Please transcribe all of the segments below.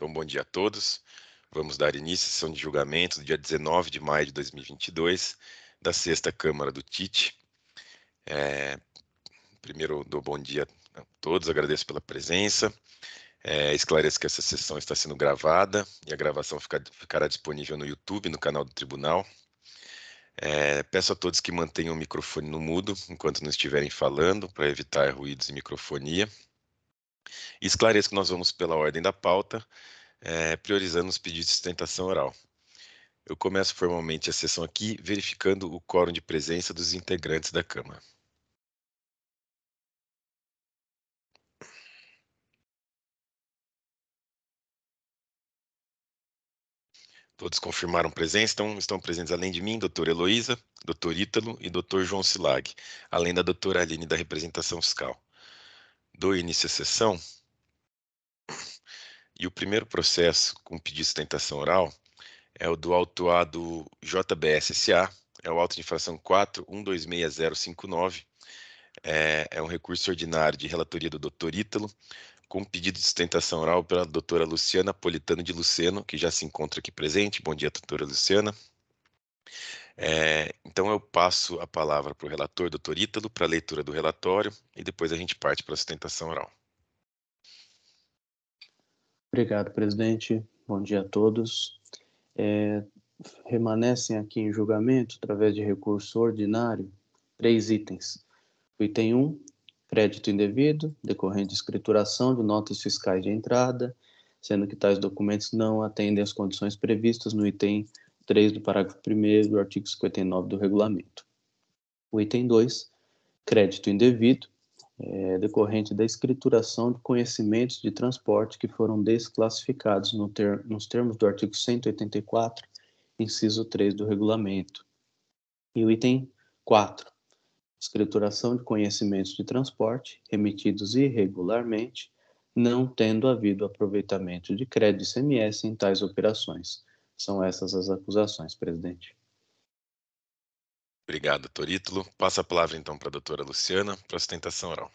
Então, bom dia a todos. Vamos dar início à sessão de julgamento do dia 19 de maio de 2022, da 6ª Câmara do TIT. Primeiro, dou bom dia a todos, agradeço pela presença. Esclareço que essa sessão está sendo gravada e a gravação ficará disponível no YouTube, no canal do Tribunal. Peço a todos que mantenham o microfone no mudo enquanto não estiverem falando, para evitar ruídos e microfonia. E esclareço que nós vamos pela ordem da pauta, priorizando os pedidos de sustentação oral. Eu começo formalmente a sessão aqui, verificando o quórum de presença dos integrantes da Câmara. Todos confirmaram presença, então estão presentes além de mim, doutora Heloísa, doutor Ítalo e doutor João Silag, além da doutora Aline da representação fiscal. Dou início à sessão. E o primeiro processo com pedido de sustentação oral é o do autuado JBS S.A., é o auto de infração 4126059, é um recurso ordinário de relatoria do doutor Ítalo, com pedido de sustentação oral pela doutora Luciana Politano de Luceno, que já se encontra aqui presente. Bom dia, doutora Luciana. Então eu passo a palavra para o relator, doutor Ítalo, para a leitura do relatório, e depois a gente parte para a sustentação oral. Obrigado, presidente. Bom dia a todos. Remanescem aqui em julgamento, através de recurso ordinário, 3 itens. O item 1, crédito indevido, decorrente de escrituração de notas fiscais de entrada, sendo que tais documentos não atendem às condições previstas no item 3 do parágrafo 1º do artigo 59 do regulamento. O item 2, crédito indevido, decorrente da escrituração de conhecimentos de transporte que foram desclassificados nos termos do artigo 184, inciso 3 do regulamento. E o item 4, escrituração de conhecimentos de transporte remetidos irregularmente, não tendo havido aproveitamento de crédito ICMS em tais operações. São essas as acusações, presidente. Obrigado, doutor Ítalo. Passo a palavra, então, para a doutora Luciana, para a sustentação oral.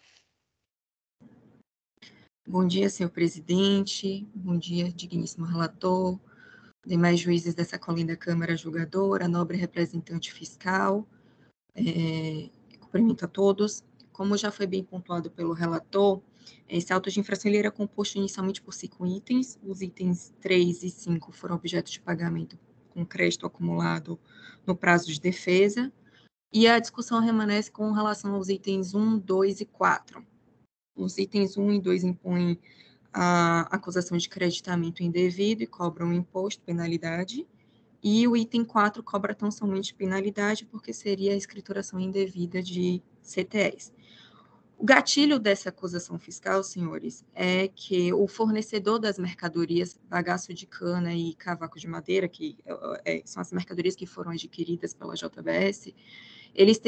Bom dia, senhor presidente. Bom dia, digníssimo relator, demais juízes dessa colinda Câmara Julgadora, nobre representante fiscal. Cumprimento a todos. Como já foi bem pontuado pelo relator, esse auto de infração ele era composto inicialmente por 5 itens. Os itens 3 e 5 foram objeto de pagamento com crédito acumulado no prazo de defesa, e a discussão remanesce com relação aos itens 1, 2 e 4. Os itens 1 e 2 impõem a acusação de creditamento indevido e cobram imposto, penalidade, e o item 4 cobra tão somente penalidade porque seria a escrituração indevida de CTS. O gatilho dessa acusação fiscal, senhores, é que o fornecedor das mercadorias, bagaço de cana e cavaco de madeira, que são as mercadorias que foram adquiridas pela JBS, eles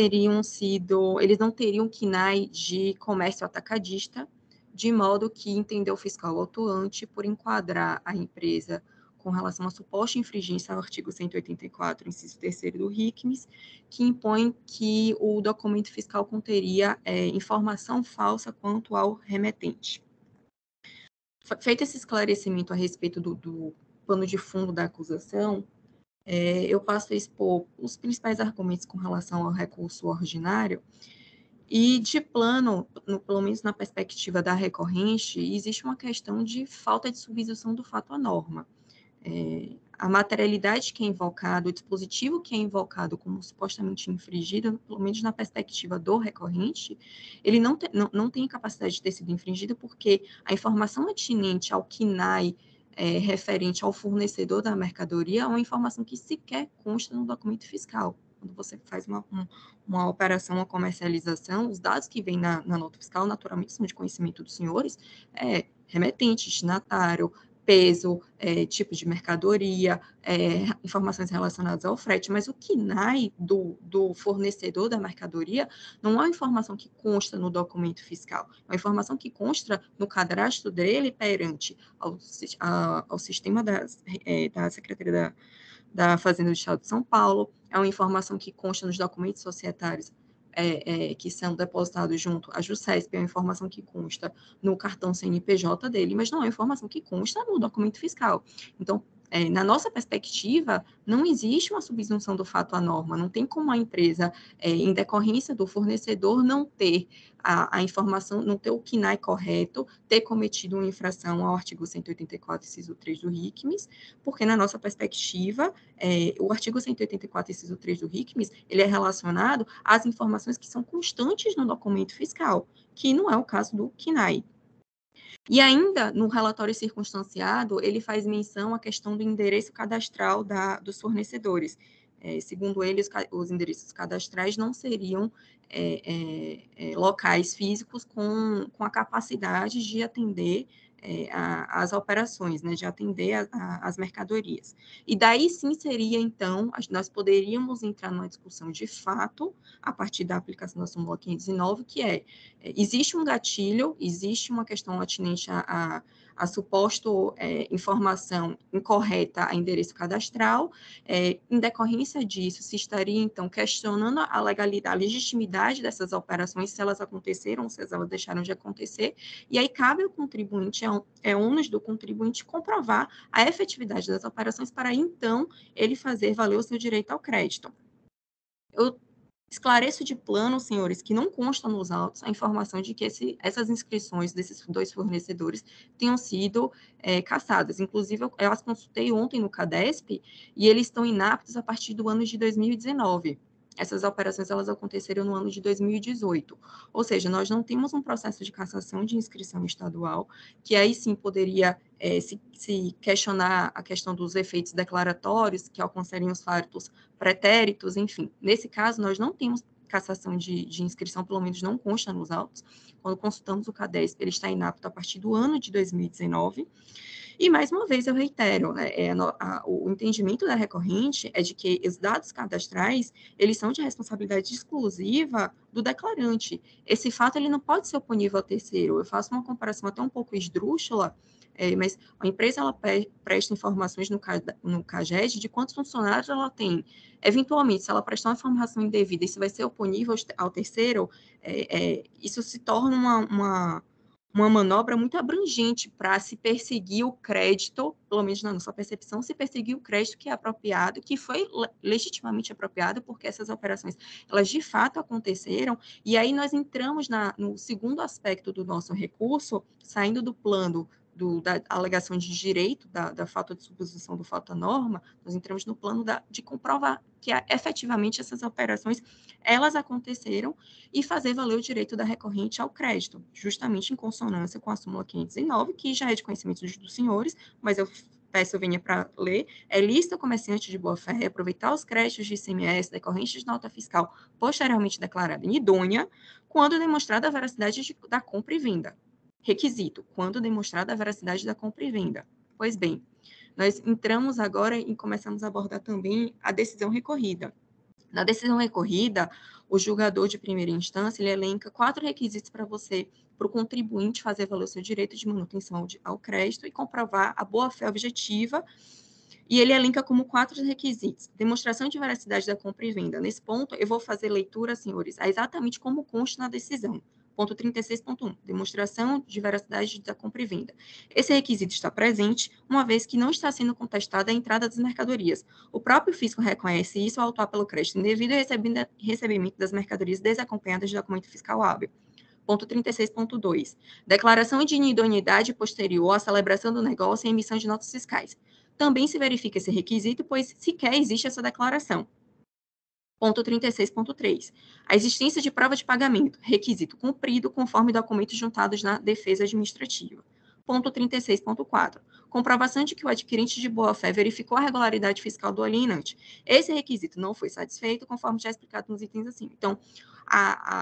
não teriam KNAI de comércio atacadista, de modo que entendeu o fiscal autuante por enquadrar a empresa com relação à suposta infringência ao artigo 184, inciso 3º do RICMES, que impõe que o documento fiscal conteria informação falsa quanto ao remetente. Feito esse esclarecimento a respeito do pano de fundo da acusação, eu passo a expor os principais argumentos com relação ao recurso ordinário. E, de plano, pelo menos na perspectiva da recorrente, existe uma questão de falta de substituição do fato à norma. A materialidade que é invocada, o dispositivo que é invocado como supostamente infringido, pelo menos na perspectiva do recorrente, ele não tem capacidade de ter sido infringido porque a informação atinente ao KNAI referente ao fornecedor da mercadoria é uma informação que sequer consta no documento fiscal. Quando você faz uma operação, uma comercialização, os dados que vêm na nota fiscal, naturalmente, são de conhecimento dos senhores, remetente, destinatário, peso, tipo de mercadoria, informações relacionadas ao frete, mas o KNAI do fornecedor da mercadoria não é uma informação que consta no documento fiscal, é uma informação que consta no cadastro dele perante ao sistema da Secretaria da Fazenda do Estado de São Paulo, é uma informação que consta nos documentos societários que são depositados junto à JUSESP, é uma informação que consta no cartão CNPJ dele, mas não é uma informação que consta no documento fiscal. Então, na nossa perspectiva, não existe uma subsunção do fato à norma, não tem como a empresa, em decorrência do fornecedor, não ter a informação, não ter o KNAI correto, ter cometido uma infração ao artigo 184, inciso 3 do RICMES, porque, na nossa perspectiva, o artigo 184, inciso 3 do RICMES, ele é relacionado às informações que são constantes no documento fiscal, que não é o caso do KNAI. E ainda, no relatório circunstanciado, ele faz menção à questão do endereço cadastral dos fornecedores. Segundo ele, os endereços cadastrais não seriam locais físicos com a capacidade de atender as operações, né, de atender as mercadorias. E daí sim seria, então, nós poderíamos entrar numa discussão de fato, a partir da aplicação da súmula 509, que existe um gatilho, existe uma questão atinente a suposto informação incorreta a endereço cadastral. Em decorrência disso, se estaria, então, questionando a legalidade, a legitimidade dessas operações, se elas aconteceram, se elas deixaram de acontecer, e aí cabe ao contribuinte, é ônus do contribuinte comprovar a efetividade das operações para, então, ele fazer valer o seu direito ao crédito. Eu esclareço de plano, senhores, que não consta nos autos a informação de que essas inscrições desses 2 fornecedores tenham sido cassadas. Inclusive, eu as consultei ontem no CADESP e eles estão inaptos a partir do ano de 2019. Essas operações, elas aconteceram no ano de 2018. Ou seja, nós não temos um processo de cassação de inscrição estadual, que aí sim poderia se questionar a questão dos efeitos declaratórios, que alcançariam os fatos pretéritos, enfim. Nesse caso, nós não temos cassação de inscrição, pelo menos não consta nos autos. Quando consultamos o CADESP, ele está inapto a partir do ano de 2019. E, mais uma vez, eu reitero, o entendimento da recorrente é de que os dados cadastrais, eles são de responsabilidade exclusiva do declarante. Esse fato, ele não pode ser oponível ao terceiro. Eu faço uma comparação até um pouco esdrúxula, mas a empresa, ela presta informações no CAGED de quantos funcionários ela tem. Eventualmente, se ela prestar uma informação indevida, isso vai ser oponível ao terceiro, isso se torna uma manobra muito abrangente para se perseguir o crédito, pelo menos na nossa percepção, se perseguir o crédito que é apropriado, que foi legitimamente apropriado, porque essas operações, elas de fato aconteceram, e aí nós entramos no segundo aspecto do nosso recurso, saindo do plano da alegação de direito, da falta de suposição do fato à norma, nós entramos no plano de comprovar que efetivamente essas operações, elas aconteceram, e fazer valer o direito da recorrente ao crédito, justamente em consonância com a súmula 509, que já é de conhecimento dos senhores, mas eu peço vênia para ler, lista o comerciante de boa-fé aproveitar os créditos de ICMS decorrentes de nota fiscal posteriormente declarada inidônea, quando demonstrada a veracidade da compra e venda. Requisito, quando demonstrada a veracidade da compra e venda. Pois bem, nós entramos agora e começamos a abordar também a decisão recorrida. Na decisão recorrida, o julgador de primeira instância, ele elenca 4 requisitos para o contribuinte fazer valer o seu direito de manutenção ao crédito e comprovar a boa-fé objetiva, e ele elenca como 4 requisitos. Demonstração de veracidade da compra e venda. Nesse ponto, eu vou fazer leitura, senhores, exatamente como consta na decisão. Ponto 36.1, demonstração de veracidade da compra e venda. Esse requisito está presente, uma vez que não está sendo contestada a entrada das mercadorias. O próprio fisco reconhece isso ao autuar pelo crédito indevido e recebimento das mercadorias desacompanhadas de documento fiscal hábil. Ponto 36.2, declaração de inidoneidade posterior à celebração do negócio e emissão de notas fiscais. Também se verifica esse requisito, pois sequer existe essa declaração. Ponto 36.3. A existência de prova de pagamento, requisito cumprido conforme documentos juntados na defesa administrativa. Ponto 36.4. Comprovação de que o adquirente de boa-fé verificou a regularidade fiscal do alienante. Esse requisito não foi satisfeito, conforme já explicado nos itens acima. Então,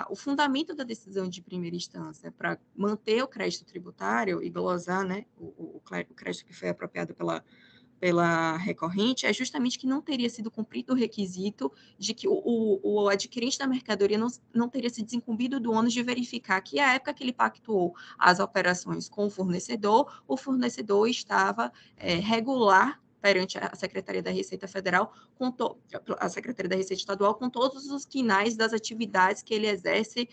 o fundamento da decisão de primeira instância para manter o crédito tributário e glosar, né, o crédito que foi apropriado pela recorrente, é justamente que não teria sido cumprido o requisito de que o adquirente da mercadoria não teria se desincumbido do ônus de verificar que, à época que ele pactuou as operações com o fornecedor estava regular perante a Secretaria da Receita Federal, a Secretaria da Receita Estadual, com todos os quinais das atividades que ele exerce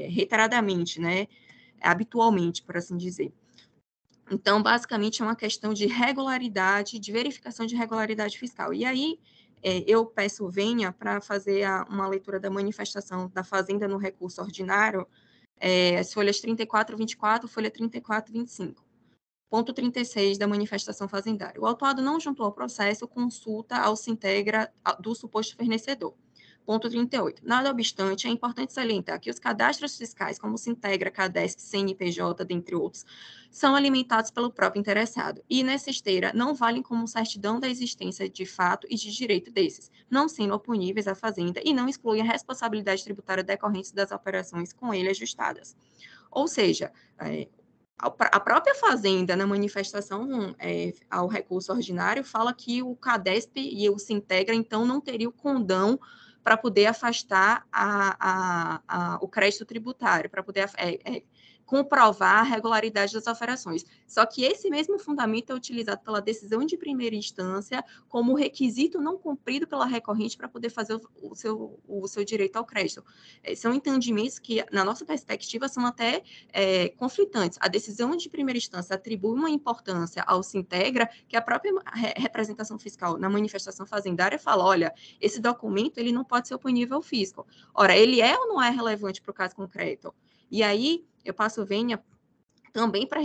reiteradamente, né? Habitualmente, por assim dizer. Então, basicamente, é uma questão de regularidade, de verificação de regularidade fiscal. E aí, eu peço venha para fazer uma leitura da manifestação da Fazenda no recurso ordinário, as folhas 34 e 24, folha 34 e 25. Ponto 36 da manifestação fazendária. O autuado não juntou ao processo consulta ao Sintegra do suposto fornecedor. Ponto 38. Nada obstante, é importante salientar que os cadastros fiscais, como Sintegra, Cadesp, CNPJ, dentre outros, são alimentados pelo próprio interessado e, nessa esteira, não valem como certidão da existência de fato e de direito desses, não sendo oponíveis à Fazenda e não excluem a responsabilidade tributária decorrente das operações com ele ajustadas. Ou seja, a própria Fazenda, na manifestação ao recurso ordinário, fala que o Cadesp e o Sintegra, então, não teriam o condão para poder afastar o crédito tributário, para poder comprovar a regularidade das operações. Só que esse mesmo fundamento é utilizado pela decisão de primeira instância como requisito não cumprido pela recorrente para poder fazer o seu direito ao crédito. São entendimentos que, na nossa perspectiva, são até conflitantes. A decisão de primeira instância atribui uma importância ao Sintegra que a própria representação fiscal na manifestação fazendária fala, olha, esse documento ele não pode ser oponível ao fisco. Ora, ele é ou não é relevante para o caso concreto? E aí, eu passo venha também para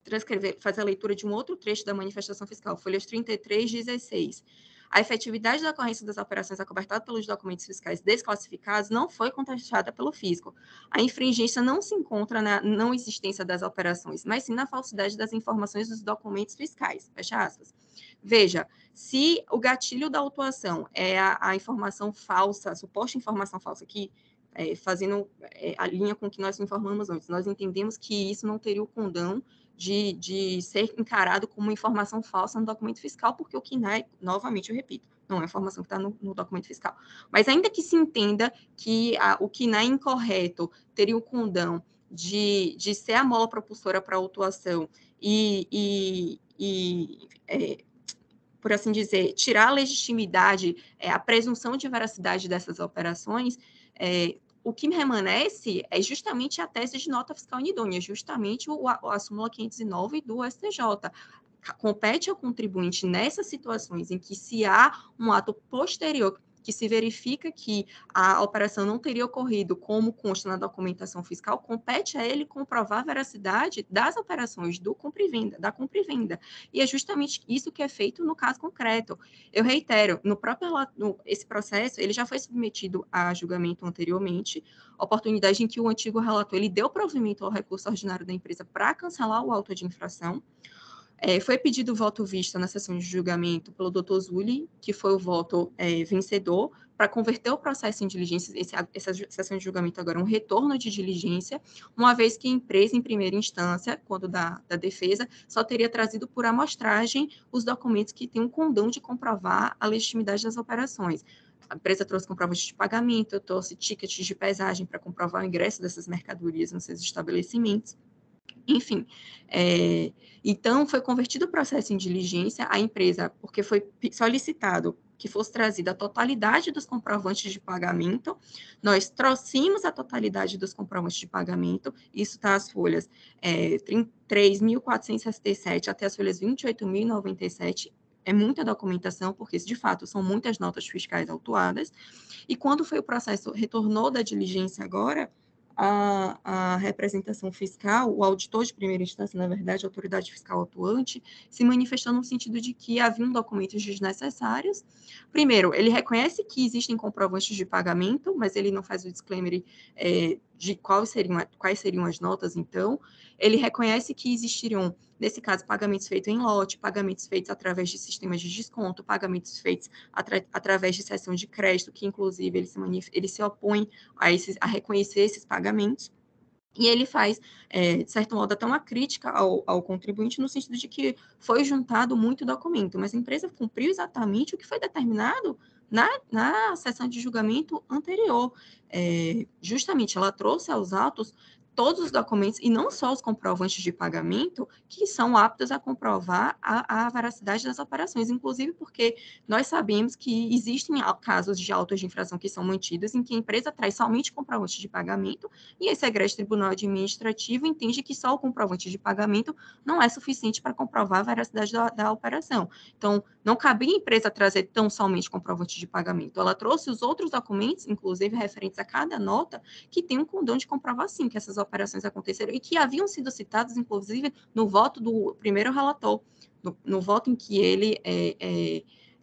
transcrever, fazer a leitura de um outro trecho da manifestação fiscal, folhas 33 e 16. A efetividade da ocorrência das operações acobertadas pelos documentos fiscais desclassificados não foi contestada pelo fisco. A infringência não se encontra na não existência das operações, mas sim na falsidade das informações dos documentos fiscais. Fecha aspas. Veja, se o gatilho da autuação é a informação falsa, a suposta informação falsa que fazendo a linha com que nós informamos antes. Nós entendemos que isso não teria o condão de ser encarado como informação falsa no documento fiscal, porque o KNAI, novamente eu repito, não é informação que está no documento fiscal. Mas ainda que se entenda que o KNAI incorreto teria o condão de ser a mola propulsora para a autuação por assim dizer, tirar a legitimidade, a presunção de veracidade dessas operações, o que me remanesce é justamente a tese de nota fiscal inidônea, justamente a súmula 509 do STJ. Compete ao contribuinte nessas situações em que se há um ato posterior que se verifica que a operação não teria ocorrido como consta na documentação fiscal, compete a ele comprovar a veracidade das operações da compra e venda. E é justamente isso que é feito no caso concreto. Eu reitero, esse processo ele já foi submetido a julgamento anteriormente, oportunidade em que o antigo relator ele deu provimento ao recurso ordinário da empresa para cancelar o auto de infração. Foi pedido voto vista na sessão de julgamento pelo Dr. Zulli, que foi o voto vencedor, para converter o processo em diligência, essa sessão de julgamento agora é um retorno de diligência, uma vez que a empresa, em primeira instância, quando da defesa, só teria trazido por amostragem os documentos que têm um condão de comprovar a legitimidade das operações. A empresa trouxe comprovantes de pagamento, trouxe tickets de pesagem para comprovar o ingresso dessas mercadorias nos seus estabelecimentos. Enfim, então foi convertido o processo em diligência, a empresa, porque foi solicitado que fosse trazida a totalidade dos comprovantes de pagamento, nós trouxemos a totalidade dos comprovantes de pagamento, isso está as folhas 3.467 até as folhas 28.097, é muita documentação, porque, de fato, são muitas notas fiscais autuadas, e quando foi o processo, retornou da diligência agora, a representação fiscal, o auditor de primeira instância, na verdade, a autoridade fiscal atuante, se manifestou no sentido de que haviam documentos desnecessários. Primeiro, ele reconhece que existem comprovantes de pagamento, mas ele não faz o disclaimer de quais seriam as notas, então. Ele reconhece que existiriam, nesse caso, pagamentos feitos em lote, pagamentos feitos através de sistemas de desconto, pagamentos feitos através de cessão de crédito, que, inclusive, ele se opõe a reconhecer esses pagamentos. E ele faz, de certo modo, até uma crítica ao contribuinte, no sentido de que foi juntado muito documento, mas a empresa cumpriu exatamente o que foi determinado na sessão de julgamento anterior. Justamente, ela trouxe aos autos todos os documentos, e não só os comprovantes de pagamento, que são aptos a comprovar a veracidade das operações, inclusive porque nós sabemos que existem casos de autos de infração que são mantidos em que a empresa traz somente comprovante de pagamento e esse egrégio tribunal administrativo entende que só o comprovante de pagamento não é suficiente para comprovar a veracidade da operação. Então, não cabia a empresa trazer tão somente comprovante de pagamento. Ela trouxe os outros documentos, inclusive referentes a cada nota, que tem um condão de comprovar, sim, que essas operações aconteceram e que haviam sido citados, inclusive, no voto do primeiro relator, no voto em que ele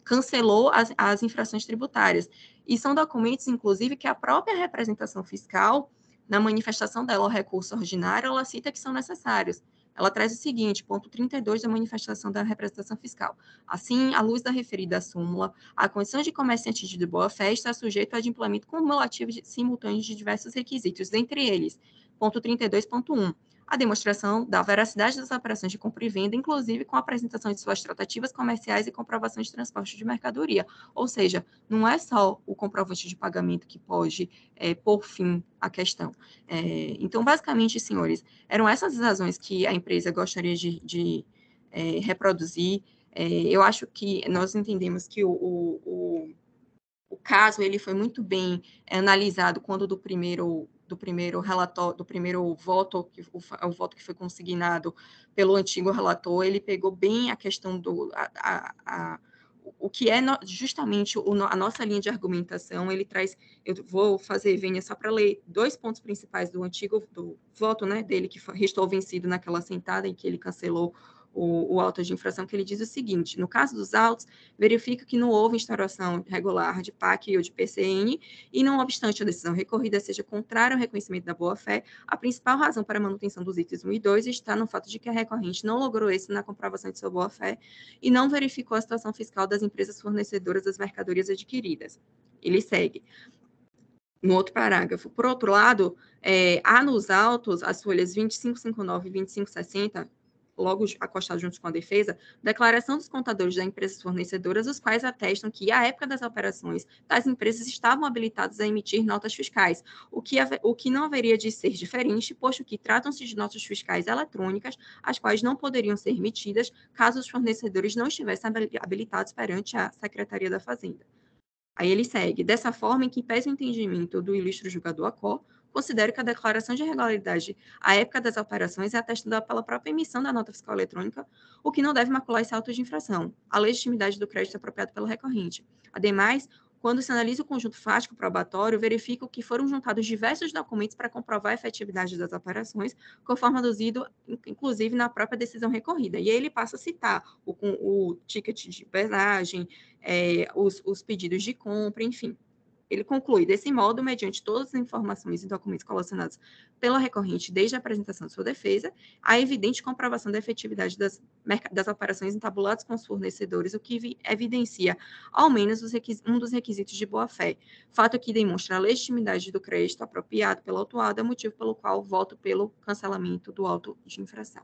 cancelou as infrações tributárias. E são documentos, inclusive, que a própria representação fiscal, na manifestação dela ao recurso ordinário, ela cita que são necessários. Ela traz o seguinte, ponto 32 da manifestação da representação fiscal. Assim, à luz da referida súmula, a condição de comerciante de boa-fé está sujeita ao adimplemento cumulativo simultâneo de diversos requisitos, entre eles, ponto 32.1, a demonstração da veracidade das operações de compra e venda, inclusive com a apresentação de suas tratativas comerciais e comprovação de transporte de mercadoria. Ou seja, não é só o comprovante de pagamento que pode pôr fim à questão. Então, basicamente, senhores, eram essas as razões que a empresa gostaria de reproduzir. Eu acho que nós entendemos que o caso ele foi muito bem analisado quando do primeiro relatório, do primeiro voto, o voto que foi consignado pelo antigo relator, ele pegou bem a questão o que é justamente a nossa linha de argumentação. Ele traz, eu vou fazer vênia só para ler 2 pontos principais do voto, né, dele, que restou vencido naquela sentada em que ele cancelou o auto de infração, que ele diz o seguinte: no caso dos autos, verifica que não houve instauração regular de PAC ou de PCN, e não obstante a decisão recorrida seja contrária ao reconhecimento da boa-fé, a principal razão para a manutenção dos itens 1 e 2 está no fato de que a recorrente não logrou êxito na comprovação de sua boa-fé e não verificou a situação fiscal das empresas fornecedoras das mercadorias adquiridas. Ele segue. No outro parágrafo. Por outro lado, há nos autos, as folhas 2559 e 2560, logo acostados juntos com a defesa, declaração dos contadores das empresas fornecedoras, os quais atestam que, à época das operações, tais empresas estavam habilitadas a emitir notas fiscais, o que não haveria de ser diferente, posto que tratam-se de notas fiscais eletrônicas, as quais não poderiam ser emitidas caso os fornecedores não estivessem habilitados perante a Secretaria da Fazenda. Aí ele segue. Dessa forma, em que pese o entendimento do ilustre julgador Acó, considero que a declaração de regularidade à época das operações é atestada pela própria emissão da nota fiscal eletrônica, o que não deve macular esse auto de infração, a legitimidade do crédito apropriado pelo recorrente. Ademais, quando se analisa o conjunto fático probatório, verifica que foram juntados diversos documentos para comprovar a efetividade das operações, conforme aduzido, inclusive, na própria decisão recorrida. E aí ele passa a citar o ticket de pesagem, os pedidos de compra, enfim. Ele conclui, desse modo, mediante todas as informações e documentos colecionados pela recorrente desde a apresentação de sua defesa, a evidente comprovação da efetividade das operações entabuladas com os fornecedores, o que evidencia, ao menos, um dos requisitos de boa-fé, fato que demonstra a legitimidade do crédito apropriado pelo autuado, motivo pelo qual voto pelo cancelamento do auto de infração.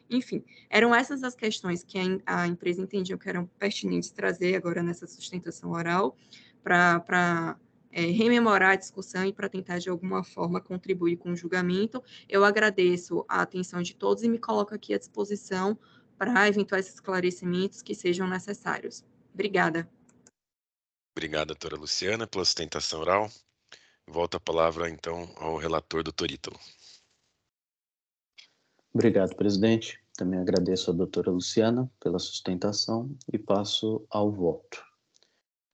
Enfim, eram essas as questões que a empresa entendia que eram pertinentes trazer agora nessa sustentação oral, para rememorar a discussão e para tentar, de alguma forma, contribuir com o julgamento. Eu agradeço a atenção de todos e me coloco aqui à disposição para eventuais esclarecimentos que sejam necessários. Obrigada. Obrigado, doutora Luciana, pela sustentação oral. Volto a palavra, então, ao relator, doutor Ítalo. Obrigado, presidente. Também agradeço à doutora Luciana pela sustentação e passo ao voto.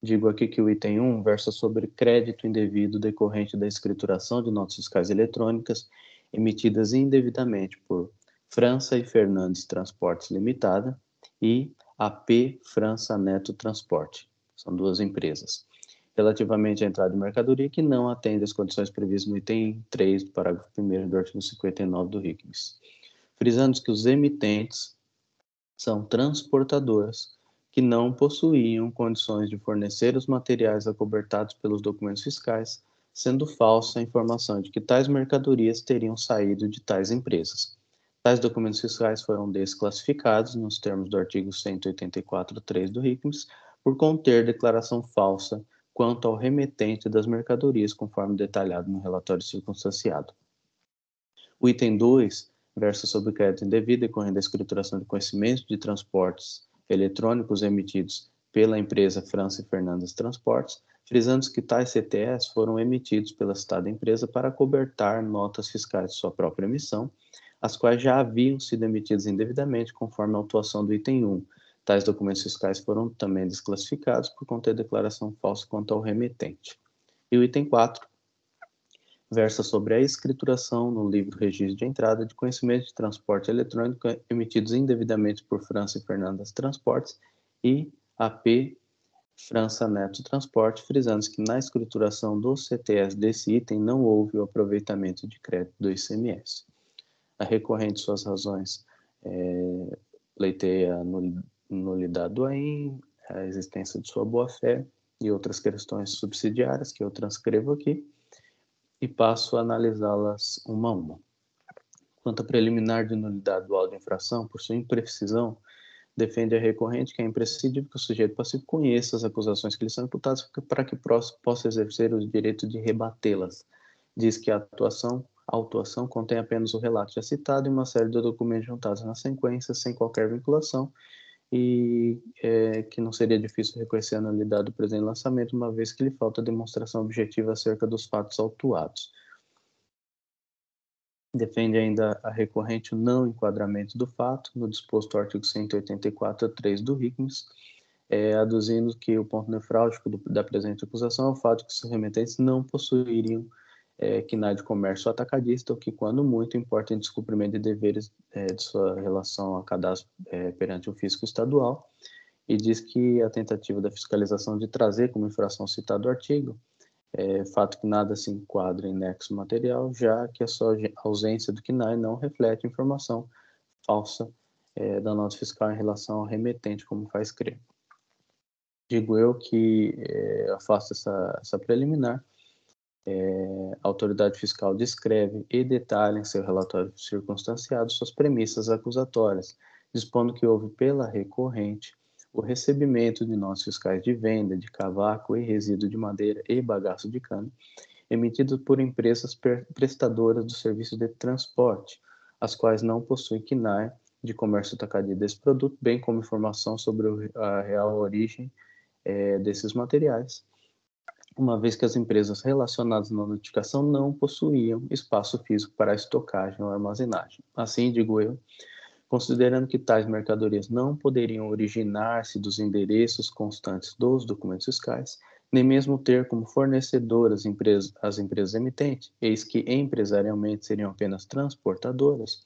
Digo aqui que o item 1 versa sobre crédito indevido decorrente da escrituração de notas fiscais eletrônicas emitidas indevidamente por França e Fernandes Transportes Limitada e AP França Neto Transporte. São 2 empresas. Relativamente à entrada de mercadoria que não atende às condições previstas no item 3 do parágrafo 1º do artigo 59 do RICMES. Frisando que os emitentes são transportadoras que não possuíam condições de fornecer os materiais acobertados pelos documentos fiscais, sendo falsa a informação de que tais mercadorias teriam saído de tais empresas. Tais documentos fiscais foram desclassificados nos termos do artigo 184.3 do RICMES por conter declaração falsa quanto ao remetente das mercadorias, conforme detalhado no relatório circunstanciado. O item 2 versa sobre crédito indevido decorrente da escrituração de conhecimentos de transportes eletrônicos emitidos pela empresa França e Fernandes Transportes, frisando que tais CTS foram emitidos pela citada empresa para cobertar notas fiscais de sua própria emissão, as quais já haviam sido emitidas indevidamente conforme a autuação do item 1. Tais documentos fiscais foram também desclassificados por conter declaração falsa quanto ao remetente. E o item 4 versa sobre a escrituração no livro registro de entrada de conhecimentos de transporte eletrônico emitidos indevidamente por França e Fernandes Transportes e AP França Neto Transporte, frisando que na escrituração do CTS desse item não houve o aproveitamento de crédito do ICMS. A recorrente suas razões pleiteia a nulidade do AIM, a existência de sua boa-fé e outras questões subsidiárias que eu transcrevo aqui e passo a analisá-las uma a uma. Quanto à preliminar de nulidade do auto de infração, por sua imprecisão, defende a recorrente que é imprescindível que o sujeito passivo conheça as acusações que lhe são imputadas para que possa exercer o direito de rebatê-las. Diz que a autuação contém apenas o relato já citado e uma série de documentos juntados na sequência, sem qualquer vinculação, e que não seria difícil reconhecer a nulidade do presente lançamento, uma vez que lhe falta demonstração objetiva acerca dos fatos autuados. Defende ainda a recorrente o não enquadramento do fato, no disposto artigo 184.3 do RICMES, aduzindo que o ponto nefrálgico da presente acusação é o fato que os remetentes não possuiriam quinai de comércio atacadista, o que, quando muito, importa em descumprimento de deveres de sua relação a cadastro perante o fisco estadual, e diz que a tentativa da fiscalização de trazer como infração citado artigo fato que nada se enquadra em nexo material, já que a sua ausência do quinai não reflete informação falsa da nota fiscal em relação ao remetente, como faz crer. Digo eu que afasto essa preliminar. A autoridade fiscal descreve e detalha em seu relatório circunstanciado suas premissas acusatórias, dispondo que houve pela recorrente o recebimento de notas fiscais de venda de cavaco e resíduo de madeira e bagaço de cana, emitidos por empresas prestadoras do serviço de transporte, as quais não possuem quinai de comércio atacadista desse produto, bem como informação sobre a real origem desses materiais, uma vez que as empresas relacionadas na notificação não possuíam espaço físico para estocagem ou armazenagem. Assim, digo eu, considerando que tais mercadorias não poderiam originar-se dos endereços constantes dos documentos fiscais, nem mesmo ter como fornecedoras as empresas emitentes, eis que empresarialmente seriam apenas transportadoras,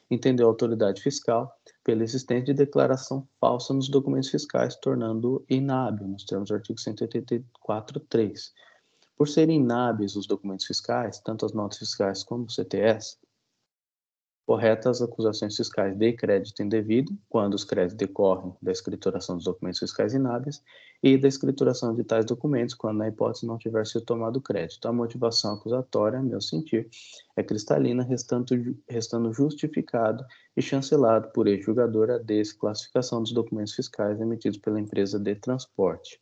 entendeu a autoridade fiscal pela existência de declaração falsa nos documentos fiscais, tornando-o inábil, nos termos do artigo 184.3. Por serem inábeis os documentos fiscais, tanto as notas fiscais como o CTS, corretas as acusações fiscais de crédito indevido, quando os créditos decorrem da escrituração dos documentos fiscais inábeis, e da escrituração de tais documentos, quando na hipótese não tiver sido tomado crédito. A motivação acusatória, a meu sentir, é cristalina, restando justificado e chancelado por ex-julgador a desclassificação dos documentos fiscais emitidos pela empresa de transporte.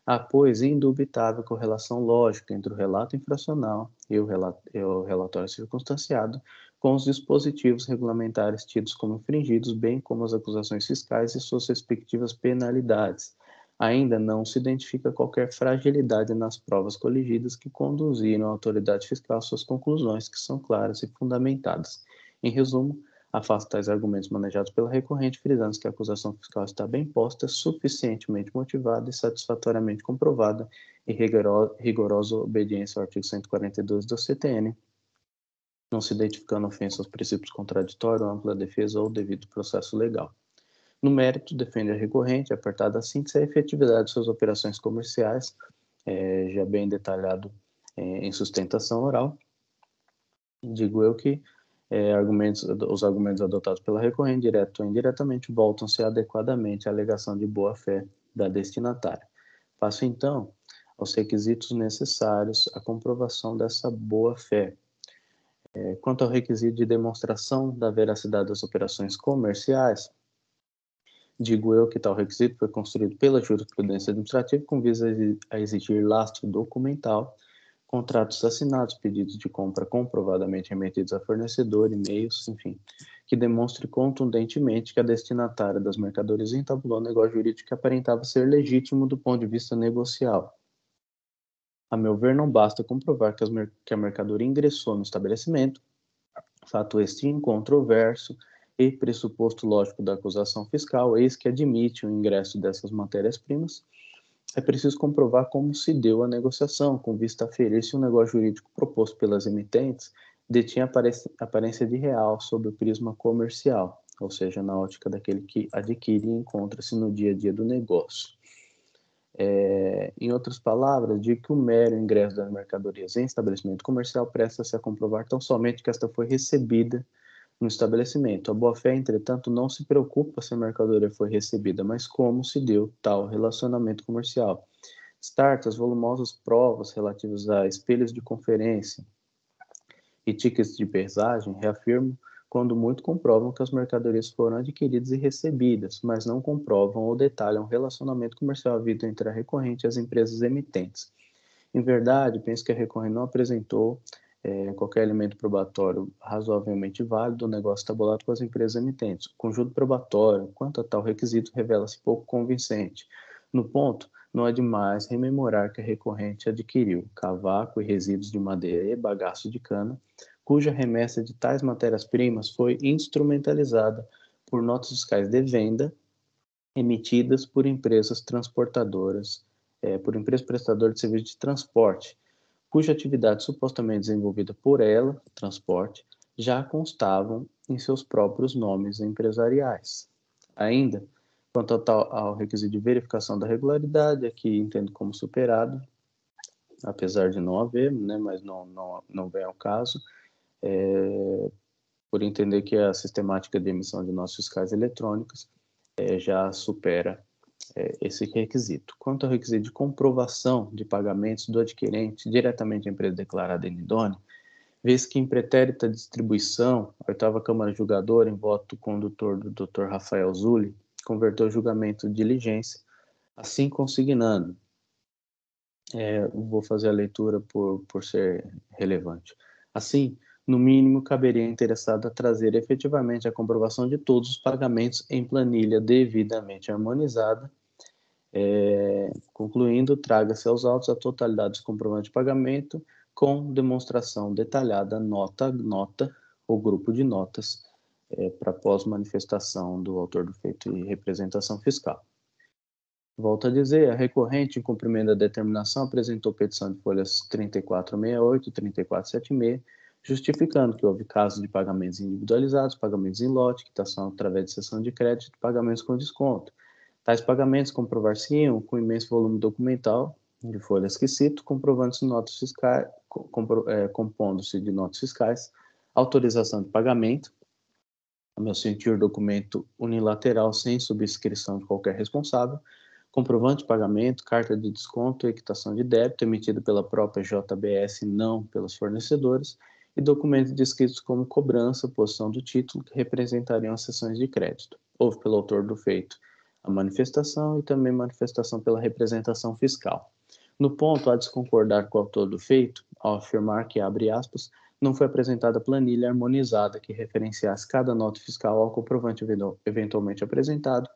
Há, pois, indubitável correlação lógica entre o relato infracional e o relatório circunstanciado com os dispositivos regulamentares tidos como infringidos, bem como as acusações fiscais e suas respectivas penalidades. Ainda não se identifica qualquer fragilidade nas provas coligidas que conduziram a autoridade fiscal às suas conclusões, que são claras e fundamentadas. Em resumo, afasto tais argumentos manejados pela recorrente, frisando que a acusação fiscal está bem posta, suficientemente motivada e satisfatoriamente comprovada e rigorosa obediência ao artigo 142 do CTN, não se identificando ofensa aos princípios contraditórios, ampla defesa ou devido processo legal. No mérito, defende a recorrente, apertada a síntese, a efetividade de suas operações comerciais, já bem detalhado em sustentação oral. Digo eu que os argumentos adotados pela recorrente, direto ou indiretamente, voltam-se adequadamente à alegação de boa-fé da destinatária. Passo, então, aos requisitos necessários à comprovação dessa boa-fé. Quanto ao requisito de demonstração da veracidade das operações comerciais, digo eu que tal requisito foi construído pela jurisprudência administrativa com vista a exigir lastro documental, contratos assinados, pedidos de compra comprovadamente remetidos a fornecedor, e-mails, enfim, que demonstre contundentemente que a destinatária das mercadorias entabulou um negócio jurídico que aparentava ser legítimo do ponto de vista negocial. A meu ver, não basta comprovar que a mercadoria ingressou no estabelecimento, fato este incontroverso e pressuposto lógico da acusação fiscal, eis que admite o ingresso dessas matérias-primas. É preciso comprovar como se deu a negociação, com vista a aferir se o negócio jurídico proposto pelas emitentes detinha aparência de real sob o prisma comercial, ou seja, na ótica daquele que adquire e encontra-se no dia a dia do negócio. Em outras palavras, digo que o mero ingresso das mercadorias em estabelecimento comercial presta-se a comprovar tão somente que esta foi recebida no estabelecimento. A boa-fé, entretanto, não se preocupa se a mercadoria foi recebida, mas como se deu tal relacionamento comercial. As volumosas provas relativas a espelhos de conferência e tickets de pesagem reafirmam, quando muito comprovam que as mercadorias foram adquiridas e recebidas, mas não comprovam ou detalham o relacionamento comercial havido entre a recorrente e as empresas emitentes. Em verdade, penso que a recorrente não apresentou qualquer elemento probatório razoavelmente válido do negócio tabulado com as empresas emitentes. O conjunto probatório, quanto a tal requisito, revela-se pouco convincente. No ponto, não é demais rememorar que a recorrente adquiriu cavaco e resíduos de madeira e bagaço de cana, cuja remessa de tais matérias-primas foi instrumentalizada por notas fiscais de venda emitidas por empresas transportadoras, por empresas prestadoras de serviço de transporte, cuja atividade supostamente desenvolvida por ela, transporte, já constavam em seus próprios nomes empresariais. Ainda, quanto ao requisito de verificação da regularidade, aqui entendo como superado, apesar de não haver, né, mas não vem ao caso, por entender que a sistemática de emissão de notas fiscais eletrônicas já supera esse requisito. Quanto ao requisito de comprovação de pagamentos do adquirente diretamente à empresa declarada inidônea, vez que em pretérita distribuição, a 8ª Câmara Julgadora, em voto condutor do Dr. Rafael Zulli, converteu o julgamento de diligência, assim consignando. Vou fazer a leitura por ser relevante. Assim, no mínimo, caberia interessado a trazer efetivamente a comprovação de todos os pagamentos em planilha devidamente harmonizada. Concluindo, traga-se aos autos a totalidade dos comprovantes de pagamento com demonstração detalhada, nota ou grupo de notas, para pós-manifestação do autor do feito e representação fiscal. Volto a dizer, a recorrente, em cumprimento da determinação, apresentou petição de folhas 3468 e 3476, justificando que houve casos de pagamentos individualizados, pagamentos em lote, quitação através de cessão de crédito e pagamentos com desconto. Tais pagamentos comprovar-se-iam com imenso volume documental de folhas que cito, comprovando-se notas fiscais, compondo-se de notas fiscais, autorização de pagamento, a meu sentir, documento unilateral sem subscrição de qualquer responsável, comprovante de pagamento, carta de desconto e quitação de débito emitida pela própria JBS, não pelos fornecedores, e documentos descritos como cobrança, posição do título, que representariam as cessões de crédito. Houve pelo autor do feito a manifestação e também manifestação pela representação fiscal. No ponto, há de se concordar com o autor do feito, ao afirmar que, abre aspas, não foi apresentada planilha harmonizada que referenciasse cada nota fiscal ao comprovante eventualmente apresentado,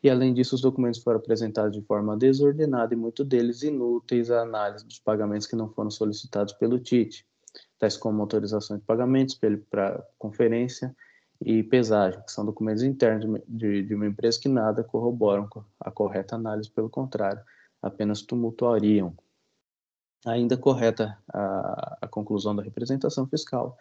e além disso os documentos foram apresentados de forma desordenada e muitos deles inúteis à análise dos pagamentos que não foram solicitados pelo TIT, tais como autorização de pagamentos para conferência e pesagem, que são documentos internos de uma empresa que nada corroboram a correta análise, pelo contrário, apenas tumultuariam. Ainda correta a conclusão da representação fiscal,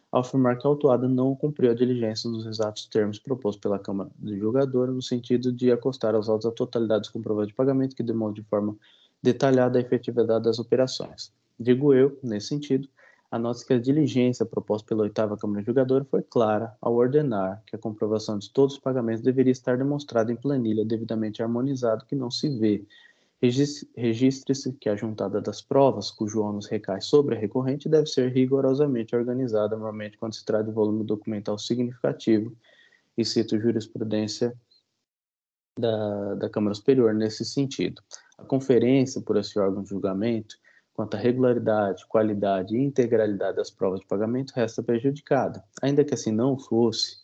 ao afirmar que a autuada não cumpriu a diligência nos exatos termos propostos pela Câmara de Julgadora, no sentido de acostar aos autos a totalidade dos comprovantes de pagamento que demonstram de forma detalhada a efetividade das operações. Digo eu, nesse sentido, anota que a diligência proposta pela 8ª Câmara Julgadora foi clara ao ordenar que a comprovação de todos os pagamentos deveria estar demonstrada em planilha devidamente harmonizado, que não se vê. Registre-se que a juntada das provas, cujo ônus recai sobre a recorrente, deve ser rigorosamente organizada, normalmente quando se trata de volume documental significativo, e cito jurisprudência da Câmara Superior nesse sentido. A conferência por esse órgão de julgamento quanto à regularidade, qualidade e integralidade das provas de pagamento resta prejudicada. Ainda que assim não fosse,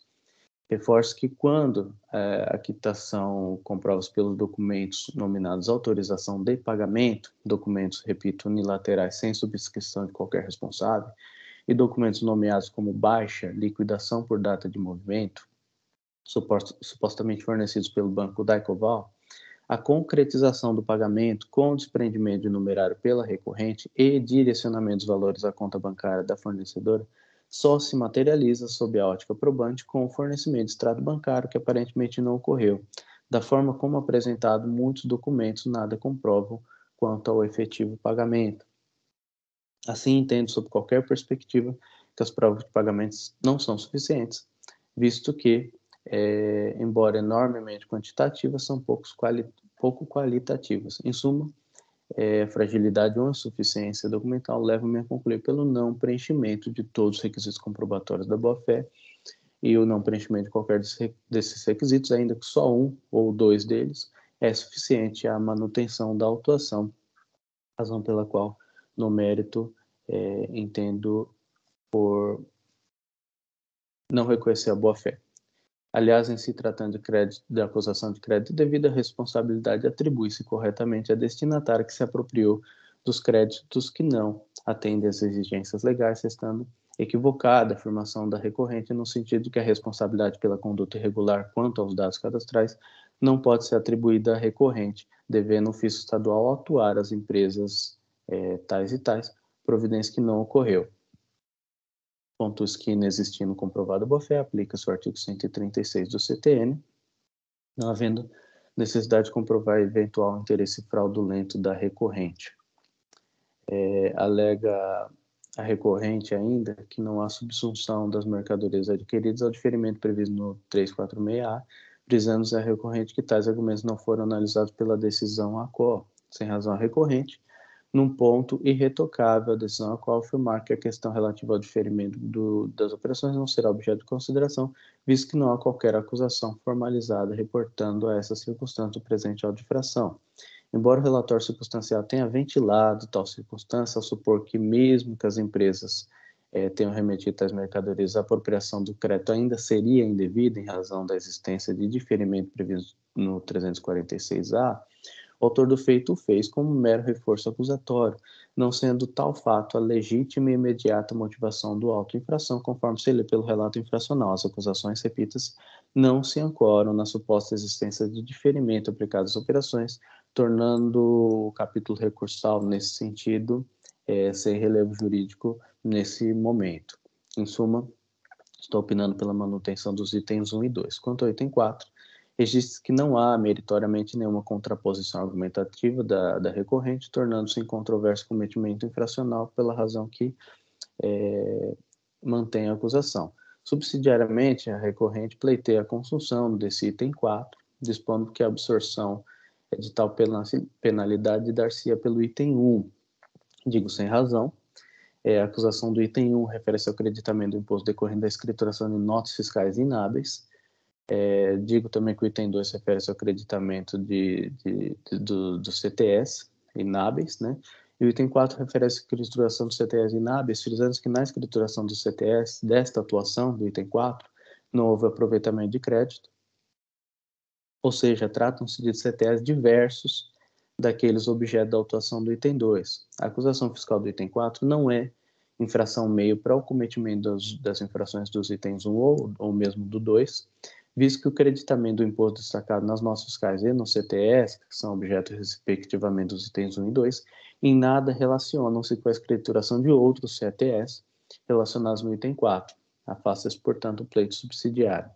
reforço que quando a quitação comprova-se pelos documentos nominados autorização de pagamento, documentos, repito, unilaterais sem subscrição de qualquer responsável, e documentos nomeados como baixa, liquidação por data de movimento, supostamente fornecidos pelo Banco Daicoval, a concretização do pagamento com desprendimento de numerário pela recorrente e direcionamento dos valores à conta bancária da fornecedora só se materializa sob a ótica probante com o fornecimento de extrato bancário que aparentemente não ocorreu. Da forma como apresentado, muitos documentos nada comprovam quanto ao efetivo pagamento. Assim, entendo sob qualquer perspectiva que as provas de pagamentos não são suficientes, visto que, embora enormemente quantitativas, são pouco qualitativas. Em suma, fragilidade ou insuficiência documental levam-me a concluir pelo não preenchimento de todos os requisitos comprobatórios da boa-fé e o não preenchimento de qualquer desses requisitos, ainda que só um ou dois deles é suficiente à manutenção da autuação, razão pela qual, no mérito, entendo por não reconhecer a boa-fé. Aliás, em se tratando de acusação de crédito, devida responsabilidade atribui-se corretamente à destinatária que se apropriou dos créditos que não atendem às exigências legais, restando equivocada a afirmação da recorrente no sentido de que a responsabilidade pela conduta irregular quanto aos dados cadastrais não pode ser atribuída à recorrente, devendo o ofício estadual atuar às empresas tais e tais, providência que não ocorreu. Pontos que, inexistindo comprovada boa-fé, aplica-se o artigo 136 do CTN, não havendo necessidade de comprovar eventual interesse fraudulento da recorrente. Alega a recorrente ainda que não há subsunção das mercadorias adquiridas ao diferimento previsto no 346A, frisando-se a recorrente que tais argumentos não foram analisados pela decisão ACO, sem razão a recorrente, num ponto irretocável a decisão a qual afirmar que a questão relativa ao diferimento das operações não será objeto de consideração, visto que não há qualquer acusação formalizada reportando a essa circunstância o presente auto de infração. Embora o relatório circunstancial tenha ventilado tal circunstância, ao supor que mesmo que as empresas tenham remetido tais mercadorias, a apropriação do crédito ainda seria indevida em razão da existência de diferimento previsto no 346A, o autor do feito o fez como mero reforço acusatório, não sendo tal fato a legítima e imediata motivação do auto infração, conforme se lê pelo relato infracional. As acusações, repita-se, não se ancoram na suposta existência de diferimento aplicado às operações, tornando o capítulo recursal, nesse sentido, sem relevo jurídico nesse momento. Em suma, estou opinando pela manutenção dos itens 1 e 2. Quanto ao item 4, registra que não há meritoriamente nenhuma contraposição argumentativa da recorrente, tornando-se incontroverso o cometimento infracional pela razão que mantém a acusação. Subsidiariamente, a recorrente pleiteia a consunção desse item 4, dispondo que a absorção de tal penalidade dar-se-ia pelo item 1. Digo sem razão. A acusação do item 1 refere-se ao creditamento do imposto decorrente da escrituração de notas fiscais inábeis. Digo também que o item 2 refere-se ao creditamento do CTS inábeis, né? E o item 4 refere-se à escrituração do CTS inábeis, frisando que na escrituração do CTS, desta atuação do item 4, não houve aproveitamento de crédito, ou seja, tratam-se de CTS diversos daqueles objeto da autuação do item 2. A acusação fiscal do item 4 não é infração meio para o cometimento das infrações dos itens 1 ou mesmo do 2, visto que o creditamento do imposto destacado nas notas fiscais e no CTS, que são objeto respectivamente dos itens 1 e 2, em nada relacionam-se com a escrituração de outros CTS relacionados no item 4. Afasta-se, portanto, o pleito subsidiário.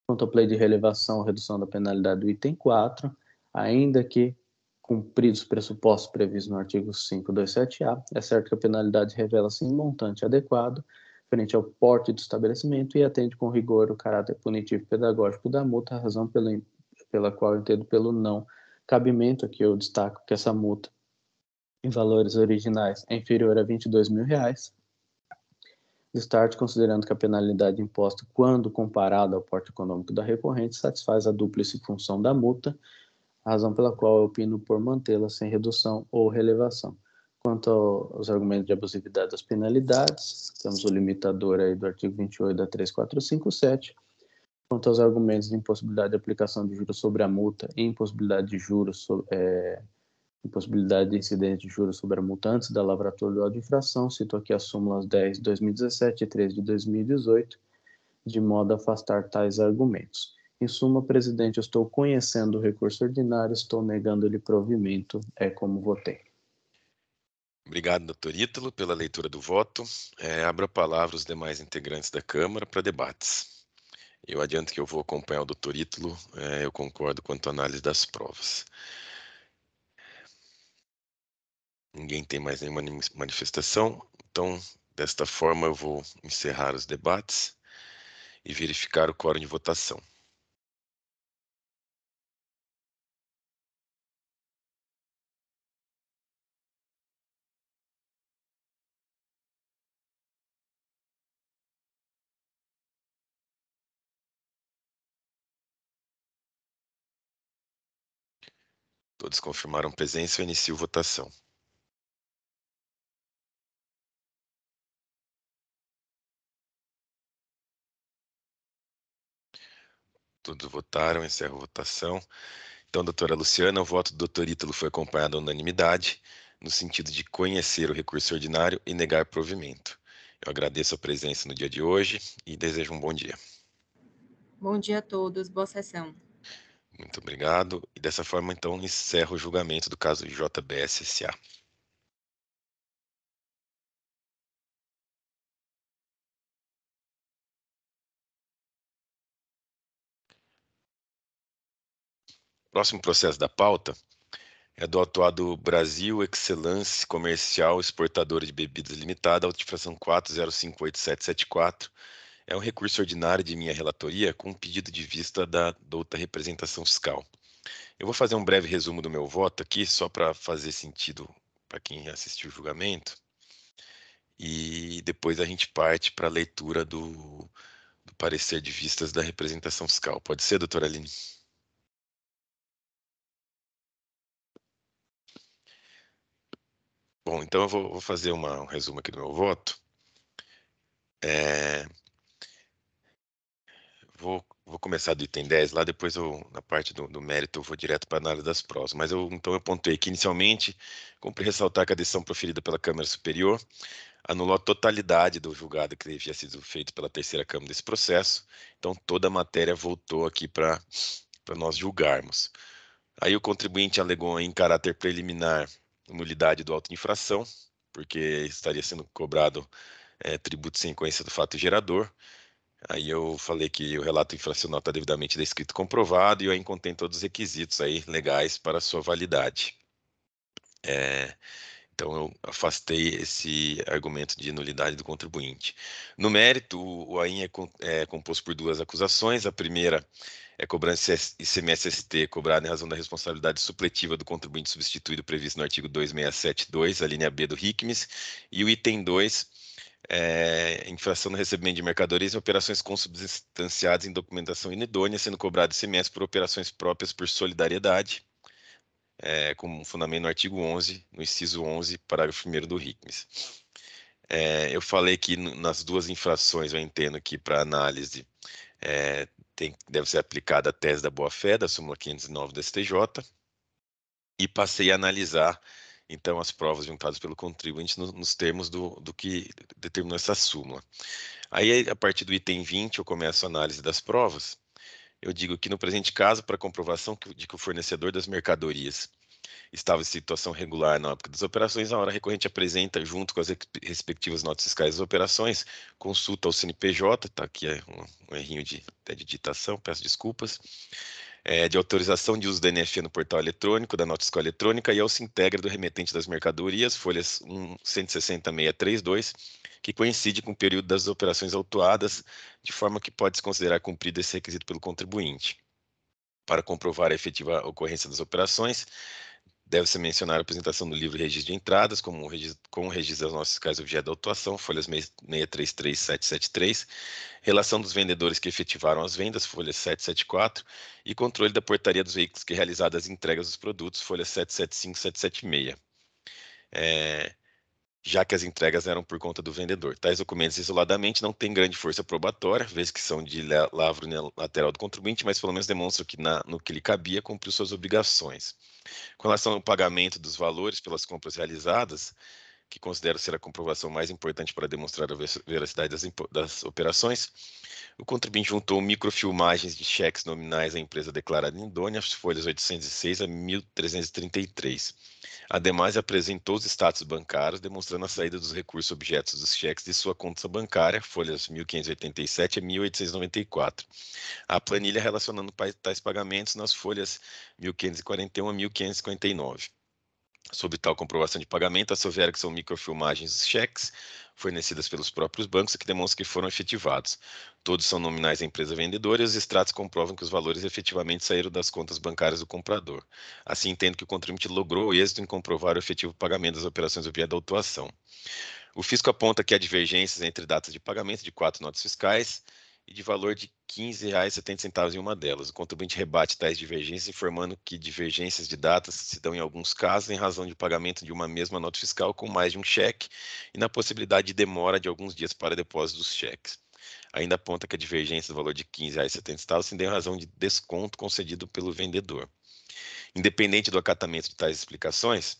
Quanto ao pleito de relevação ou redução da penalidade do item 4, ainda que cumpridos os pressupostos previstos no artigo 527A, é certo que a penalidade revela-se em montante adequado frente ao porte do estabelecimento e atende com rigor o caráter punitivo pedagógico da multa, a razão pela qual eu entendo pelo não cabimento. Aqui eu destaco que essa multa, em valores originais, é inferior a R$22 mil. Destarte considerando que a penalidade imposta, quando comparada ao porte econômico da recorrente, satisfaz a dúplice função da multa, a razão pela qual eu opino por mantê-la sem redução ou relevação. Quanto aos argumentos de abusividade das penalidades, temos o limitador aí do artigo 28 da 3457. Quanto aos argumentos de impossibilidade de aplicação de juros sobre a multa e impossibilidade de juros impossibilidade de incidência de juros sobre a multa antes da lavratura do auto de infração, cito aqui as súmulas 10 de 2017 e 3 de 2018, de modo a afastar tais argumentos. Em suma, presidente, eu estou conhecendo o recurso ordinário, estou negando-lhe provimento, é como votei. Obrigado, doutor Ítalo, pela leitura do voto. Abro a palavra os demais integrantes da Câmara para debates. Eu adianto que eu vou acompanhar o doutor Ítalo, eu concordo quanto à análise das provas. Ninguém tem mais nenhuma manifestação, então, desta forma, eu vou encerrar os debates e verificar o quórum de votação. Todos confirmaram presença, eu inicio votação. Todos votaram, encerro a votação. Então, doutora Luciana, o voto do doutor Ítalo foi acompanhado à unanimidade, no sentido de conhecer o recurso ordinário e negar provimento. Eu agradeço a presença no dia de hoje e desejo um bom dia. Bom dia a todos, boa sessão. Muito obrigado. E dessa forma, então, encerro o julgamento do caso JBS S.A. Próximo processo da pauta é do autuado Brasil Excellence Comercial Exportadora de Bebidas Limitada, auto-infração 40587774. É um recurso ordinário de minha relatoria com pedido de vista da douta representação fiscal. Eu vou fazer um breve resumo do meu voto aqui, só para fazer sentido para quem assistiu o julgamento. E depois a gente parte para a leitura do parecer de vistas da representação fiscal. Pode ser, doutora Aline? Bom, então eu vou fazer um resumo aqui do meu voto. Vou começar do item 10, lá depois na parte do mérito eu vou direto para a análise das provas. Mas então eu pontuei que inicialmente, cumpre ressaltar que a decisão proferida pela Câmara Superior anulou a totalidade do julgado que havia sido feito pela terceira Câmara desse processo. Então toda a matéria voltou aqui para nós julgarmos. Aí o contribuinte alegou em caráter preliminar nulidade do auto de infração, porque estaria sendo cobrado tributo sem conhecimento do fato gerador. Aí eu falei que o relato infracional está devidamente descrito e comprovado e eu aí contém todos os requisitos aí legais para sua validade. Então eu afastei esse argumento de nulidade do contribuinte. No mérito, o AIN é composto por duas acusações. A primeira é cobrança ICMS-ST cobrada em razão da responsabilidade supletiva do contribuinte substituído previsto no artigo 2672, a linha B do RICMES, e o item 2 infração no recebimento de mercadorias em operações consubstanciadas em documentação inidônea, sendo cobrado ICMS por operações próprias por solidariedade, com fundamento no artigo 11, no inciso 11, parágrafo 1º do RICMES. Eu falei que nas duas infrações eu entendo que para análise deve ser aplicada a tese da boa-fé, da súmula 509 do STJ, e passei a analisar então as provas juntadas pelo contribuinte nos termos do que determinou essa súmula. Aí, a partir do item 20, eu começo a análise das provas. Eu digo que, no presente caso, para comprovação de que o fornecedor das mercadorias estava em situação regular na época das operações, a hora recorrente apresenta, junto com as respectivas notas fiscais das operações, consulta ao CNPJ, tá aqui um errinho de digitação, peço desculpas, de autorização de uso da NFE no portal eletrônico, da nota fiscal eletrônica, e ao se integra do remetente das mercadorias, folhas 160.632, que coincide com o período das operações autuadas, de forma que pode se considerar cumprido esse requisito pelo contribuinte. Para comprovar a efetiva ocorrência das operações, deve-se mencionar a apresentação do livro Registro de Entradas, com o registro das notas fiscais objeto da autuação, folhas 633773, relação dos vendedores que efetivaram as vendas, folha 774, e controle da portaria dos veículos que realizaram as entregas dos produtos, folha 775 e 776. já que as entregas eram por conta do vendedor. Tais documentos isoladamente não têm grande força probatória, vez que são de lavra unilateral do contribuinte, mas pelo menos demonstram que no que lhe cabia cumpriu suas obrigações. Com relação ao pagamento dos valores pelas compras realizadas, que considero ser a comprovação mais importante para demonstrar a veracidade das operações, o contribuinte juntou microfilmagens de cheques nominais à empresa declarada idônea, as folhas 806 a 1333. Ademais, apresentou os status bancários, demonstrando a saída dos recursos objetos dos cheques de sua conta bancária, folhas 1587 a 1894. A planilha relacionando tais pagamentos nas folhas 1541 a 1559. Sobre tal comprovação de pagamento, assevera que são microfilmagens dos cheques fornecidas pelos próprios bancos que demonstram que foram efetivados. Todos são nominais à empresa vendedora e os extratos comprovam que os valores efetivamente saíram das contas bancárias do comprador. Assim, entendo que o contribuinte logrou o êxito em comprovar o efetivo pagamento das operações objeto da autuação. O fisco aponta que há divergências entre datas de pagamento de 4 notas fiscais e de valor de R$ 15,70 em uma delas. O contribuinte rebate tais divergências, informando que divergências de datas se dão em alguns casos em razão de pagamento de uma mesma nota fiscal com mais de um cheque e na possibilidade de demora de alguns dias para depósito dos cheques. Ainda aponta que a divergência do valor de R$ 15,70 se deu em razão de desconto concedido pelo vendedor. Independente do acatamento de tais explicações,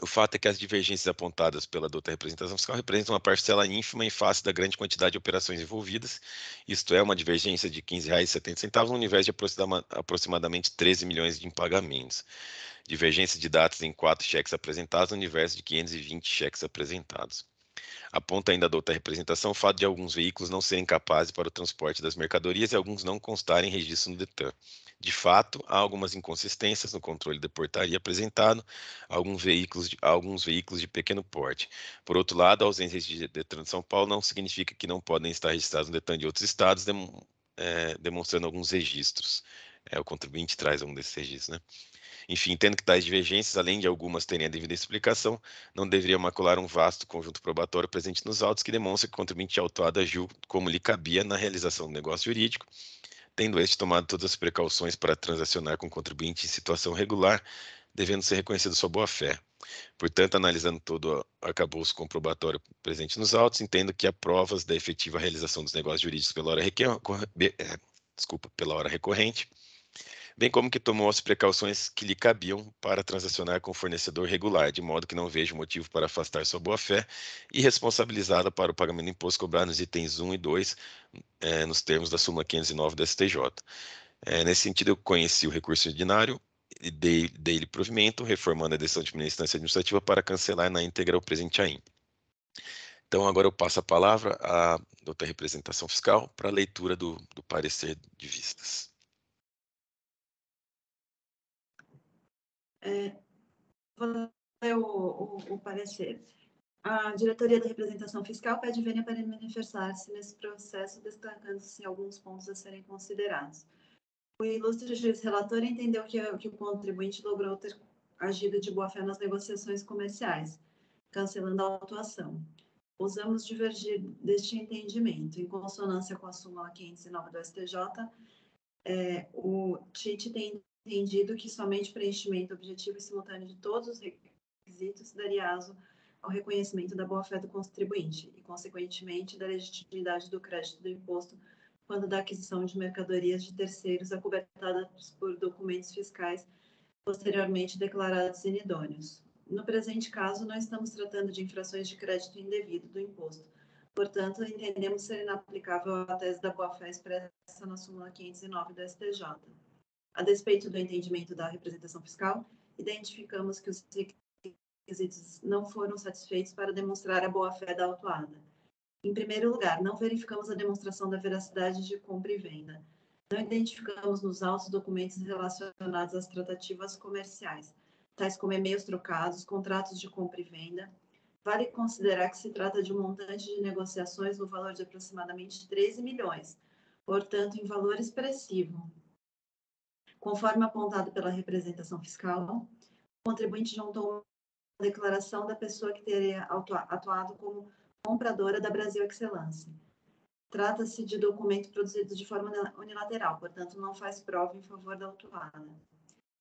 o fato é que as divergências apontadas pela douta representação fiscal representam uma parcela ínfima em face da grande quantidade de operações envolvidas, isto é, uma divergência de R$ 15,70 no universo de aproximadamente 13 milhões de pagamentos. Divergência de datas em 4 cheques apresentados no universo de 520 cheques apresentados. Aponta ainda a douta representação o fato de alguns veículos não serem capazes para o transporte das mercadorias e alguns não constarem em registro no Detran. De fato, há algumas inconsistências no controle de portaria apresentado a alguns veículos de pequeno porte. Por outro lado, a ausência de Detran de São Paulo não significa que não podem estar registrados no Detran de outros estados, demonstrando alguns registros. O contribuinte traz um desses registros, né? Enfim, entendo que tais divergências, além de algumas terem a devida explicação, não deveriam macular um vasto conjunto probatório presente nos autos que demonstra que o contribuinte autuado agiu como lhe cabia na realização do negócio jurídico, tendo este tomado todas as precauções para transacionar com o contribuinte em situação regular, devendo ser reconhecido sua boa-fé. Portanto, analisando todo o arcabouço comprobatório presente nos autos, entendo que há provas da efetiva realização dos negócios jurídicos pela hora recorrente, bem como que tomou as precauções que lhe cabiam para transacionar com o fornecedor regular, de modo que não vejo motivo para afastar sua boa-fé e responsabilizada para o pagamento do imposto cobrado nos itens 1 e 2, nos termos da súmula 509 do STJ. Nesse sentido, eu conheci o recurso ordinário e dei-lhe provimento, reformando a decisão de primeira instância administrativa para cancelar na íntegra o presente AIM. Então, agora eu passo a palavra à doutora representação fiscal para a leitura do parecer de vistas. Vou ler o parecer. A Diretoria da Representação Fiscal pede vênia para manifestar-se nesse processo, destacando-se alguns pontos a serem considerados. O ilustre juiz relator entendeu que o contribuinte logrou ter agido de boa-fé nas negociações comerciais, cancelando a autuação. Ousamos divergir deste entendimento. Em consonância com a súmula 509 do STJ, o TIT tem entendido que somente preenchimento objetivo e simultâneo de todos os requisitos daria aso ao reconhecimento da boa-fé do contribuinte e, consequentemente, da legitimidade do crédito do imposto quando da aquisição de mercadorias de terceiros acobertadas por documentos fiscais posteriormente declarados inidôneos. No presente caso, não estamos tratando de infrações de crédito indevido do imposto. Portanto, entendemos ser inaplicável a tese da boa-fé expressa na súmula 509 do STJ. A despeito do entendimento da representação fiscal, identificamos que os requisitos não foram satisfeitos para demonstrar a boa-fé da autuada. Em primeiro lugar, não verificamos a demonstração da veracidade de compra e venda. Não identificamos nos autos documentos relacionados às tratativas comerciais, tais como e-mails trocados, contratos de compra e venda. Vale considerar que se trata de um montante de negociações no valor de aproximadamente 13 milhões, portanto, em valor expressivo. Conforme apontado pela representação fiscal, o contribuinte juntou uma declaração da pessoa que teria atuado como compradora da Brasil Excellence. Trata-se de documento produzido de forma unilateral, portanto, não faz prova em favor da autuada.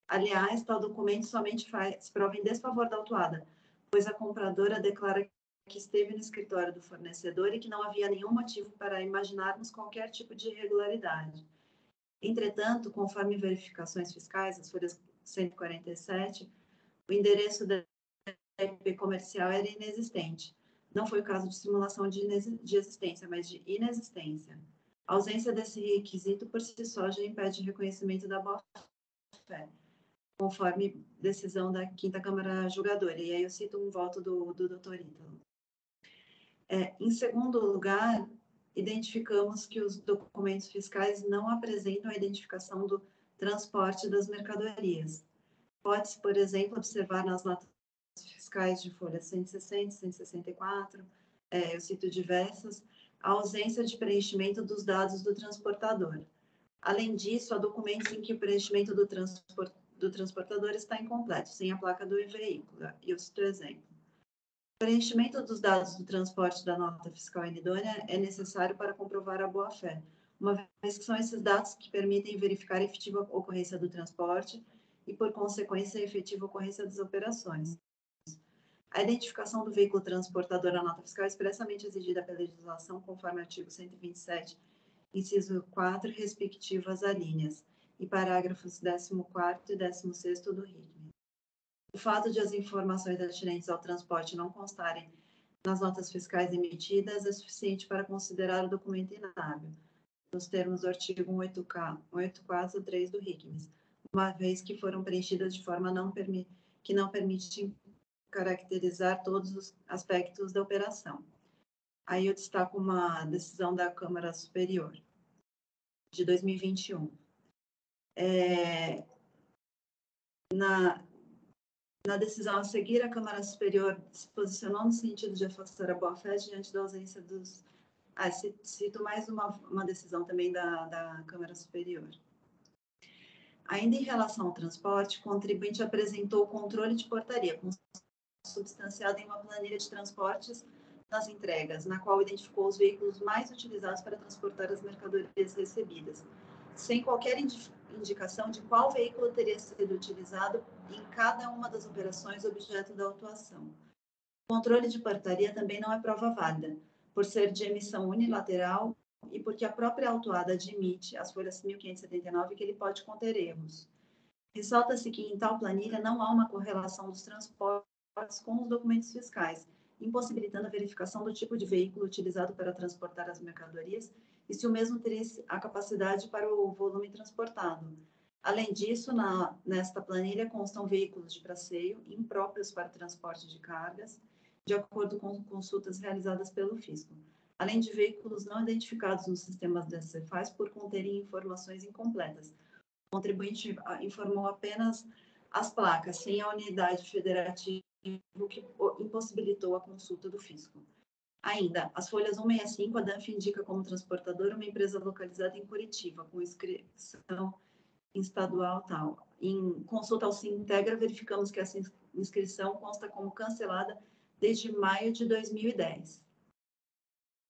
Aliás, tal documento somente faz prova em desfavor da autuada, pois a compradora declara que esteve no escritório do fornecedor e que não havia nenhum motivo para imaginarmos qualquer tipo de irregularidade. Entretanto, conforme verificações fiscais, as folhas 147, o endereço da IP comercial era inexistente. Não foi o caso de simulação de existência, mas de inexistência. A ausência desse requisito por si só já impede o reconhecimento da boa-fé, conforme decisão da 5ª Câmara Julgadora. E aí eu cito um voto do Dr. Ítalo. Em segundo lugar, identificamos que os documentos fiscais não apresentam a identificação do transporte das mercadorias. Pode-se, por exemplo, observar nas notas fiscais de folha 160, 164, eu cito diversas, a ausência de preenchimento dos dados do transportador. Além disso, há documentos em que o preenchimento do transportador está incompleto, sem a placa do veículo. E eu cito exemplo. O preenchimento dos dados do transporte da nota fiscal inidônea é necessário para comprovar a boa-fé, uma vez que são esses dados que permitem verificar a efetiva ocorrência do transporte e, por consequência, a efetiva ocorrência das operações. A identificação do veículo transportador na nota fiscal é expressamente exigida pela legislação, conforme o artigo 127, inciso 4, respectivas alíneas, e parágrafos 14º e 16º do RICM. O fato de as informações atinentes ao transporte não constarem nas notas fiscais emitidas é suficiente para considerar o documento inábil, nos termos do artigo 184.3 do RICM, uma vez que foram preenchidas de forma que não permite caracterizar todos os aspectos da operação. Aí eu destaco uma decisão da Câmara Superior, de 2021. Na decisão a seguir, a Câmara Superior se posicionou no sentido de afastar a boa-fé diante da ausência dos... cito mais uma decisão também da Câmara Superior. Ainda em relação ao transporte, o contribuinte apresentou o controle de portaria, substanciado em uma planilha de transportes nas entregas, na qual identificou os veículos mais utilizados para transportar as mercadorias recebidas, sem qualquer indicação de qual veículo teria sido utilizado em cada uma das operações objeto da autuação. O controle de portaria também não é prova válida, por ser de emissão unilateral e porque a própria autuada admite, as folhas 1579, que ele pode conter erros. Ressalta-se que em tal planilha não há uma correlação dos transportes com os documentos fiscais, impossibilitando a verificação do tipo de veículo utilizado para transportar as mercadorias e se o mesmo teria a capacidade para o volume transportado. Além disso, nesta planilha constam veículos de passeio impróprios para transporte de cargas, de acordo com consultas realizadas pelo fisco, além de veículos não identificados nos sistemas das Cefaz por conterem informações incompletas. O contribuinte informou apenas as placas, sem a unidade federativa, o que impossibilitou a consulta do fisco. Ainda, as folhas 165, a DANF indica como transportadora uma empresa localizada em Curitiba, com inscrição estadual tal. Em consulta ao Sintegra, verificamos que essa inscrição consta como cancelada desde maio de 2010.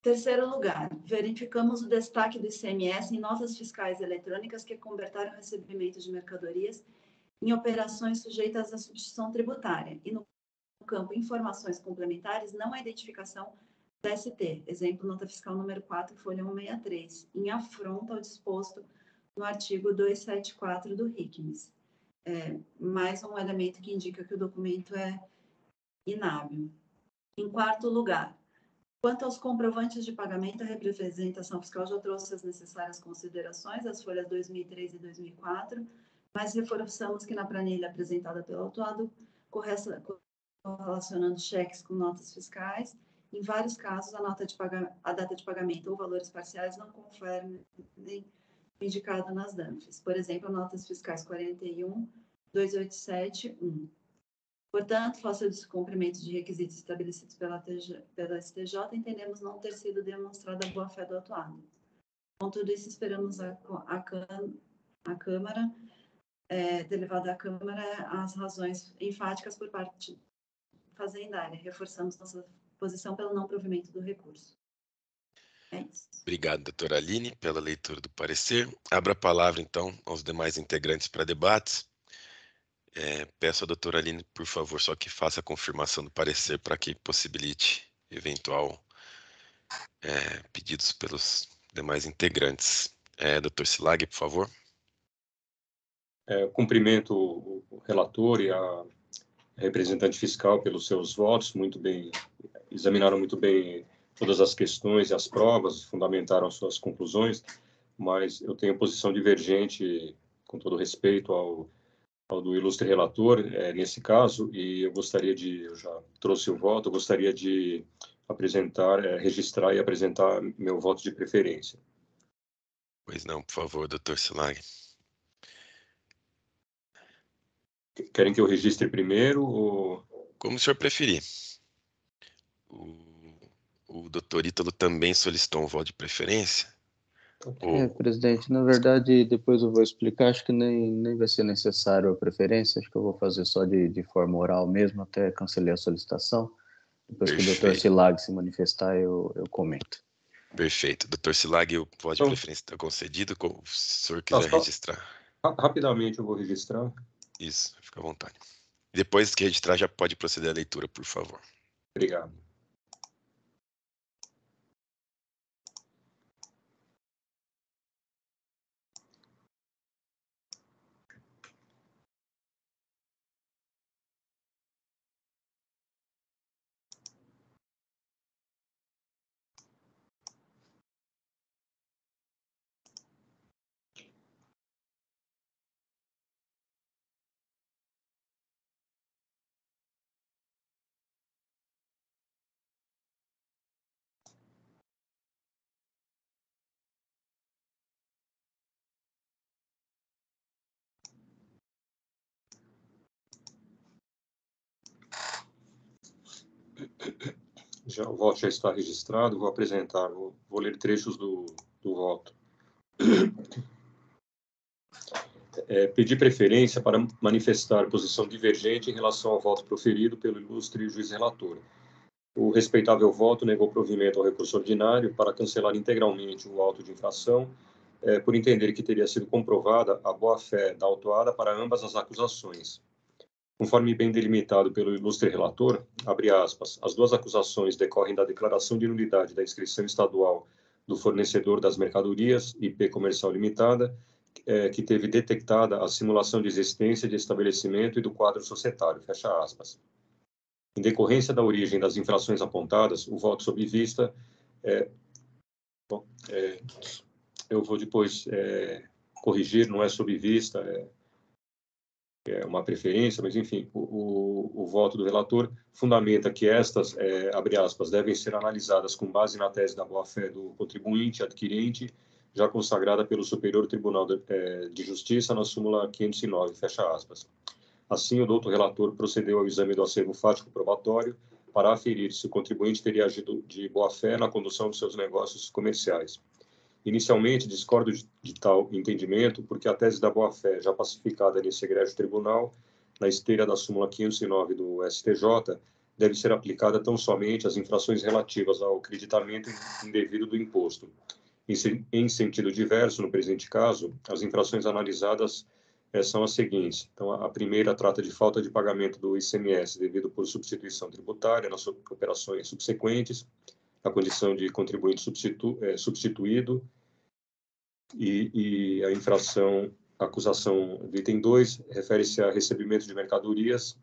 Terceiro lugar, verificamos o destaque do ICMS em notas fiscais eletrônicas que converteram o recebimento de mercadorias em operações sujeitas à substituição tributária. E no campo informações complementares, não há identificação da ST, exemplo, nota fiscal número 4, folha 163, em afronta ao disposto no artigo 274 do RICMS. Mais um elemento que indica que o documento é inábil. Em quarto lugar, quanto aos comprovantes de pagamento, a representação fiscal já trouxe as necessárias considerações, as folhas 2003 e 2004, mas reforçamos que na planilha apresentada pelo autuado, correlacionando cheques com notas fiscais, em vários casos, a data de pagamento ou valores parciais não conferem indicado nas DANFs. Por exemplo, notas fiscais 41, 287, 1. Portanto, face ao descumprimento de requisitos estabelecidos pela STJ, entendemos não ter sido demonstrada a boa-fé do autuado. Com tudo isso, esperamos a Câmara, ter levado à Câmara as razões enfáticas por parte fazendária. Reforçamos nossa posição pelo não provimento do recurso. É isso. Obrigado, doutora Aline, pela leitura do parecer. Abra a palavra, então, aos demais integrantes para debates. Peço à doutora Aline, por favor, só que faça a confirmação do parecer para que possibilite eventual pedidos pelos demais integrantes. Doutor Silag, por favor. Cumprimento o relator e a representante fiscal pelos seus votos, muito bem, examinaram muito bem todas as questões e as provas, fundamentaram suas conclusões, mas eu tenho posição divergente, com todo respeito ao do ilustre relator, nesse caso, e eu já trouxe o voto, eu gostaria de registrar e apresentar meu voto de preferência. Pois não, por favor, doutor Silag. Querem que eu registre primeiro ou... Como o senhor preferir. O doutor Ítalo também solicitou um voto de preferência? Presidente, na verdade, depois eu vou explicar, acho que nem vai ser necessário a preferência, acho que eu vou fazer só de forma oral mesmo, até cancelei a solicitação. Depois que o doutor Silag se manifestar, eu comento. Perfeito. Doutor Silag, o voto de preferência está concedido, se o senhor quiser registrar. Rapidamente eu vou registrar. Isso, fica à vontade. Depois que registrar, já pode proceder à leitura, por favor. Obrigado. O voto já está registrado, vou apresentar, vou ler trechos do voto. Pedi preferência para manifestar posição divergente em relação ao voto proferido pelo ilustre juiz relator. O respeitável voto negou provimento ao recurso ordinário para cancelar integralmente o auto de infração, por entender que teria sido comprovada a boa-fé da autuada para ambas as acusações. Conforme bem delimitado pelo ilustre relator, abre aspas, as duas acusações decorrem da declaração de nulidade da inscrição estadual do fornecedor das mercadorias, IP Comercial Limitada, que teve detectada a simulação de existência de estabelecimento e do quadro societário, fecha aspas. Em decorrência da origem das infrações apontadas, o voto sob vista, eu vou depois corrigir, não é sob vista, é uma preferência, mas enfim, o voto do relator fundamenta que estas, abre aspas, devem ser analisadas com base na tese da boa-fé do contribuinte adquirente, já consagrada pelo Superior Tribunal de Justiça na súmula 509, fecha aspas. Assim, o doutor relator procedeu ao exame do acervo fático probatório para aferir se o contribuinte teria agido de boa-fé na condução de seus negócios comerciais. Inicialmente, discordo de tal entendimento, porque a tese da boa-fé, já pacificada nesse egrégio tribunal, na esteira da súmula 509 do STJ, deve ser aplicada tão somente às infrações relativas ao creditamento indevido do imposto. Em sentido diverso, no presente caso, as infrações analisadas são as seguintes. Então, a primeira trata de falta de pagamento do ICMS devido por substituição tributária nas operações subsequentes, a condição de contribuinte substituído e a infração, a acusação do item 2, refere-se a recebimento de mercadorias,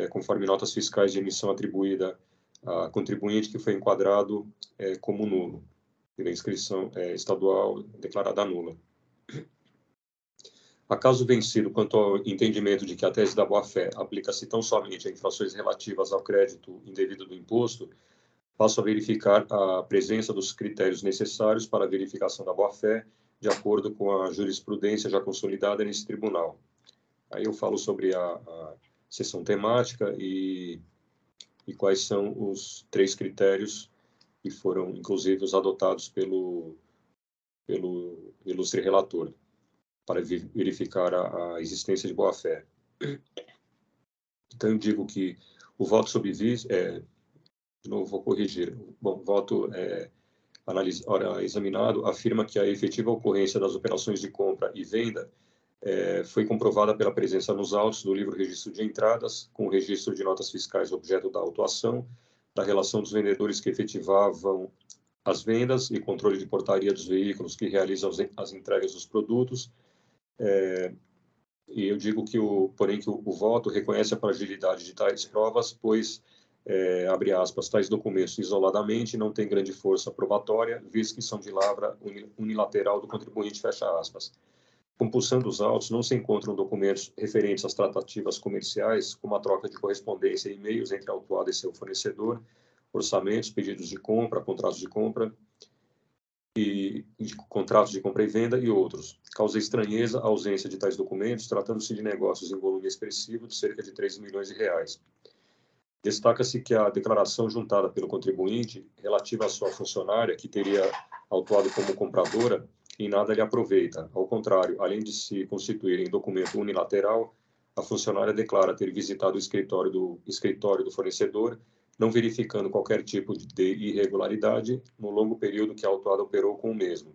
conforme notas fiscais de emissão atribuída a contribuinte que foi enquadrado como nulo, pela inscrição estadual declarada nula. Acaso vencido quanto ao entendimento de que a tese da boa-fé aplica-se tão somente a infrações relativas ao crédito indevido do imposto, passo a verificar a presença dos critérios necessários para a verificação da boa-fé, de acordo com a jurisprudência já consolidada nesse tribunal. Aí eu falo sobre a seção temática e quais são os 3 critérios que foram, inclusive, os adotados pelo ilustre relator, para verificar a existência de boa-fé. Então, eu digo que o voto sob vista, de novo, vou corrigir, bom, voto examinado afirma que a efetiva ocorrência das operações de compra e venda foi comprovada pela presença nos autos do livro Registro de Entradas, com o registro de notas fiscais objeto da autuação, da relação dos vendedores que efetivavam as vendas e controle de portaria dos veículos que realizam as entregas dos produtos. E eu digo que porém que o voto reconhece a fragilidade de tais provas, pois, abre aspas, tais documentos isoladamente não têm grande força probatória, visto que são de lavra unilateral do contribuinte, fecha aspas. Compulsando os autos, não se encontram documentos referentes às tratativas comerciais, como a troca de correspondência e e-mails entre a autuada e seu fornecedor, orçamentos, pedidos de compra, contratos de compra e contratos de compra e venda e outros. Causa estranheza a ausência de tais documentos, tratando-se de negócios em volume expressivo de cerca de 3 milhões de reais. Destaca-se que a declaração juntada pelo contribuinte, relativa à sua funcionária, que teria autuado como compradora, em nada lhe aproveita. Ao contrário, além de se constituir em documento unilateral, a funcionária declara ter visitado o escritório do fornecedor, não verificando qualquer tipo de irregularidade no longo período que a autuada operou com o mesmo.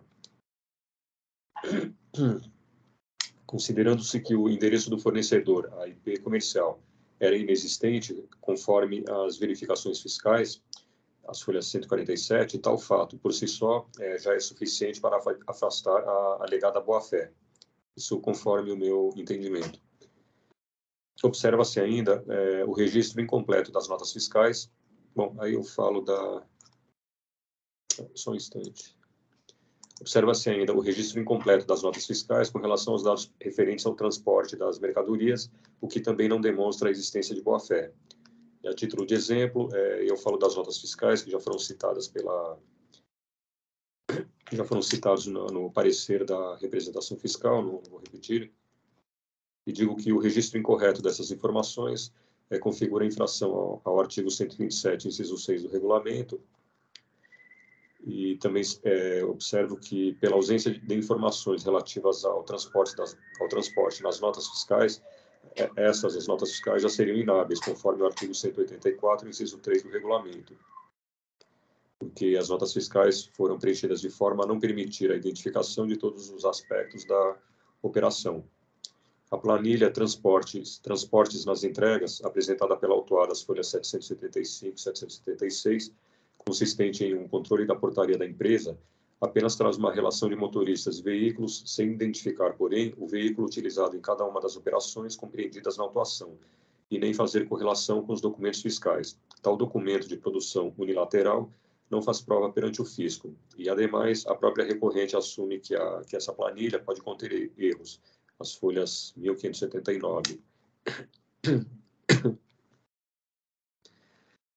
Considerando-se que o endereço do fornecedor, a IP comercial, era inexistente, conforme as verificações fiscais, as folhas 147, tal fato, por si só, já é suficiente para afastar a alegada boa-fé. Isso conforme o meu entendimento. Observa-se ainda o registro incompleto das notas fiscais. Bom, aí eu falo da... Só um instante. Observa-se ainda o registro incompleto das notas fiscais com relação aos dados referentes ao transporte das mercadorias, o que também não demonstra a existência de boa-fé. E a título de exemplo, eu falo das notas fiscais que já foram citadas no parecer da representação fiscal, não vou repetir, e digo que o registro incorreto dessas informações configura infração ao artigo 127, inciso 6 do regulamento, e também observo que, pela ausência de informações relativas ao transporte nas notas fiscais, as notas fiscais já seriam inábeis, conforme o artigo 184, inciso 3 do regulamento, porque as notas fiscais foram preenchidas de forma a não permitir a identificação de todos os aspectos da operação. A planilha transportes nas entregas, apresentada pela autuada, as folhas 775 e 776, consistente em um controle da portaria da empresa, apenas traz uma relação de motoristas e veículos, sem identificar, porém, o veículo utilizado em cada uma das operações compreendidas na autuação, e nem fazer correlação com os documentos fiscais. Tal documento de produção unilateral não faz prova perante o fisco, e, ademais, a própria recorrente assume que essa planilha pode conter erros, as folhas 1579.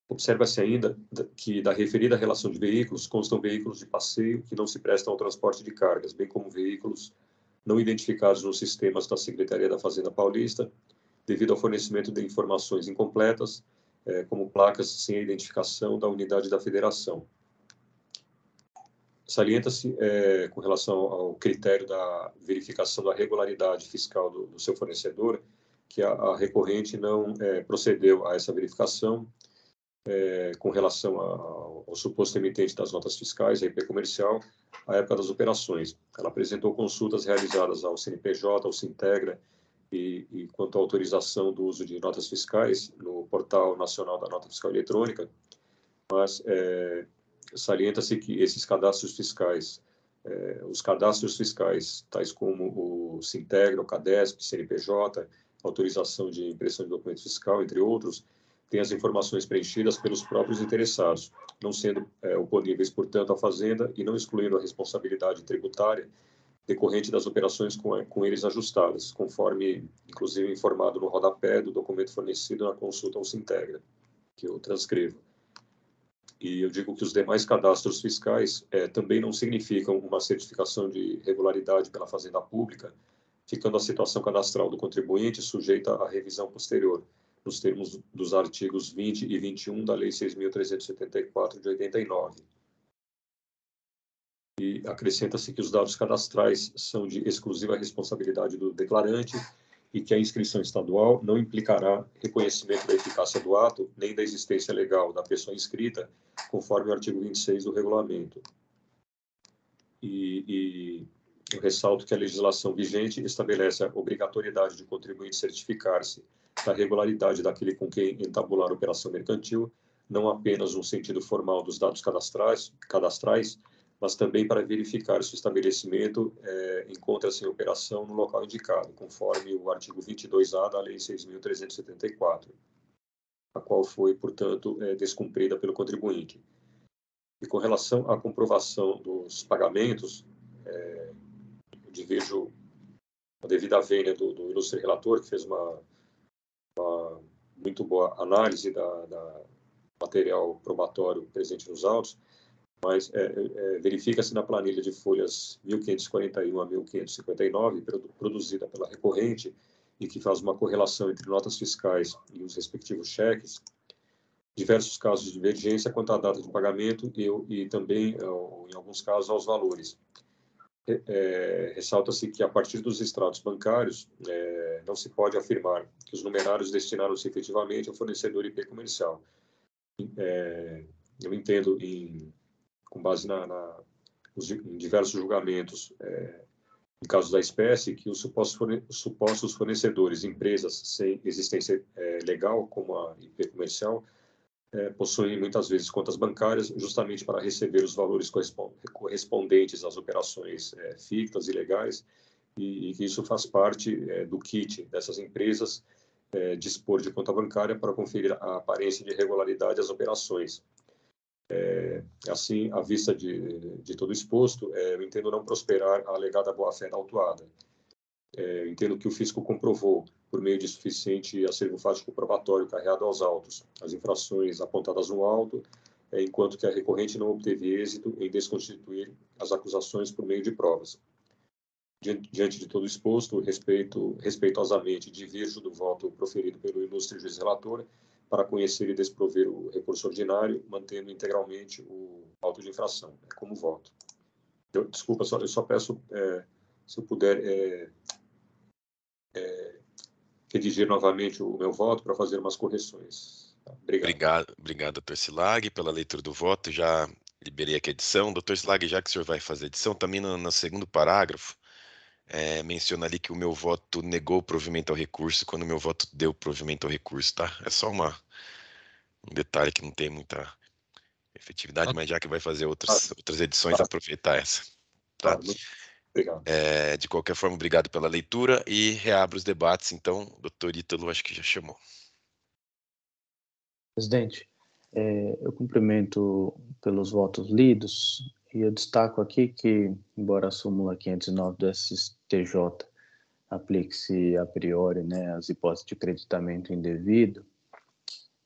Observa-se ainda que da referida relação de veículos constam veículos de passeio que não se prestam ao transporte de cargas, bem como veículos não identificados nos sistemas da Secretaria da Fazenda Paulista, devido ao fornecimento de informações incompletas, como placas sem a identificação da unidade da federação. Salienta-se, com relação ao critério da verificação da regularidade fiscal do seu fornecedor, que a recorrente não procedeu a essa verificação, com relação ao suposto emitente das notas fiscais, a IP comercial, à época das operações. Ela apresentou consultas realizadas ao CNPJ, ao Sintegra, e quanto à autorização do uso de notas fiscais no Portal Nacional da Nota Fiscal Eletrônica, mas salienta-se que esses cadastros fiscais, os cadastros fiscais, tais como o Sintegra, o Cadesp, CNPJ, autorização de impressão de documento fiscal, entre outros, têm as informações preenchidas pelos próprios interessados, não sendo oponíveis, portanto, à Fazenda e não excluindo a responsabilidade tributária decorrente das operações com eles ajustadas, conforme, inclusive, informado no rodapé do documento fornecido na consulta ao Sintegra, que eu transcrevo. E eu digo que os demais cadastros fiscais também não significam uma certificação de regularidade pela Fazenda Pública, ficando a situação cadastral do contribuinte sujeita à revisão posterior, nos termos dos artigos 20 e 21 da Lei 6.374, de 89. E acrescenta-se que os dados cadastrais são de exclusiva responsabilidade do declarante e que a inscrição estadual não implicará reconhecimento da eficácia do ato nem da existência legal da pessoa inscrita, conforme o artigo 26 do regulamento. E eu ressalto que a legislação vigente estabelece a obrigatoriedade de o contribuinte certificar-se da regularidade daquele com quem entabular a operação mercantil, não apenas no sentido formal dos dados cadastrais, mas também para verificar se o estabelecimento encontra-se em operação no local indicado, conforme o artigo 22A da Lei 6.374, a qual foi, portanto, descumprida pelo contribuinte. E com relação à comprovação dos pagamentos, eu divirjo a devida vênia do ilustre relator, que fez uma muito boa análise da material probatório presente nos autos, mas verifica-se na planilha de folhas 1541 a 1559, produzida pela recorrente, e que faz uma correlação entre notas fiscais e os respectivos cheques, diversos casos de divergência quanto à data de pagamento e também, em alguns casos, aos valores. Ressalta-se que, a partir dos extratos bancários, não se pode afirmar que os numerários destinaram-se efetivamente ao fornecedor IP comercial. Eu entendo, com base em diversos julgamentos, em casos da espécie, que os supostos fornecedores, empresas sem existência legal, como a IP comercial, possuem muitas vezes contas bancárias justamente para receber os valores correspondentes às operações fictas e legais, e que isso faz parte do kit dessas empresas dispor de conta bancária para conferir a aparência de regularidade às operações. Assim, à vista de todo exposto, eu entendo não prosperar a alegada boa-fé da autuada. Eu entendo que o fisco comprovou, por meio de suficiente acervo fático probatório carreado aos autos, as infrações apontadas no auto, enquanto que a recorrente não obteve êxito em desconstituir as acusações por meio de provas. Diante de todo exposto, respeitosamente divirjo do voto proferido pelo ilustre juiz relator para conhecer e desprover o recurso ordinário, mantendo integralmente o auto de infração, como voto. Desculpa, eu só peço, se eu puder, redigir novamente o meu voto para fazer umas correções. Obrigado. Obrigado, doutor Silag, pela leitura do voto. Já liberei aqui a edição. Doutor Silag, já que o senhor vai fazer a edição, também no segundo parágrafo, menciona ali que o meu voto negou o provimento ao recurso, quando o meu voto deu provimento ao recurso, tá? É só um detalhe que não tem muita efetividade, mas já que vai fazer outras edições, aproveitar essa. Tá? Obrigado. De qualquer forma, obrigado pela leitura e reabro os debates. Então, doutor Ítalo, acho que já chamou. Presidente, eu cumprimento pelos votos lidos e eu destaco aqui que, embora a súmula 509 do STJ aplique-se a priori, né, as hipóteses de creditamento indevido,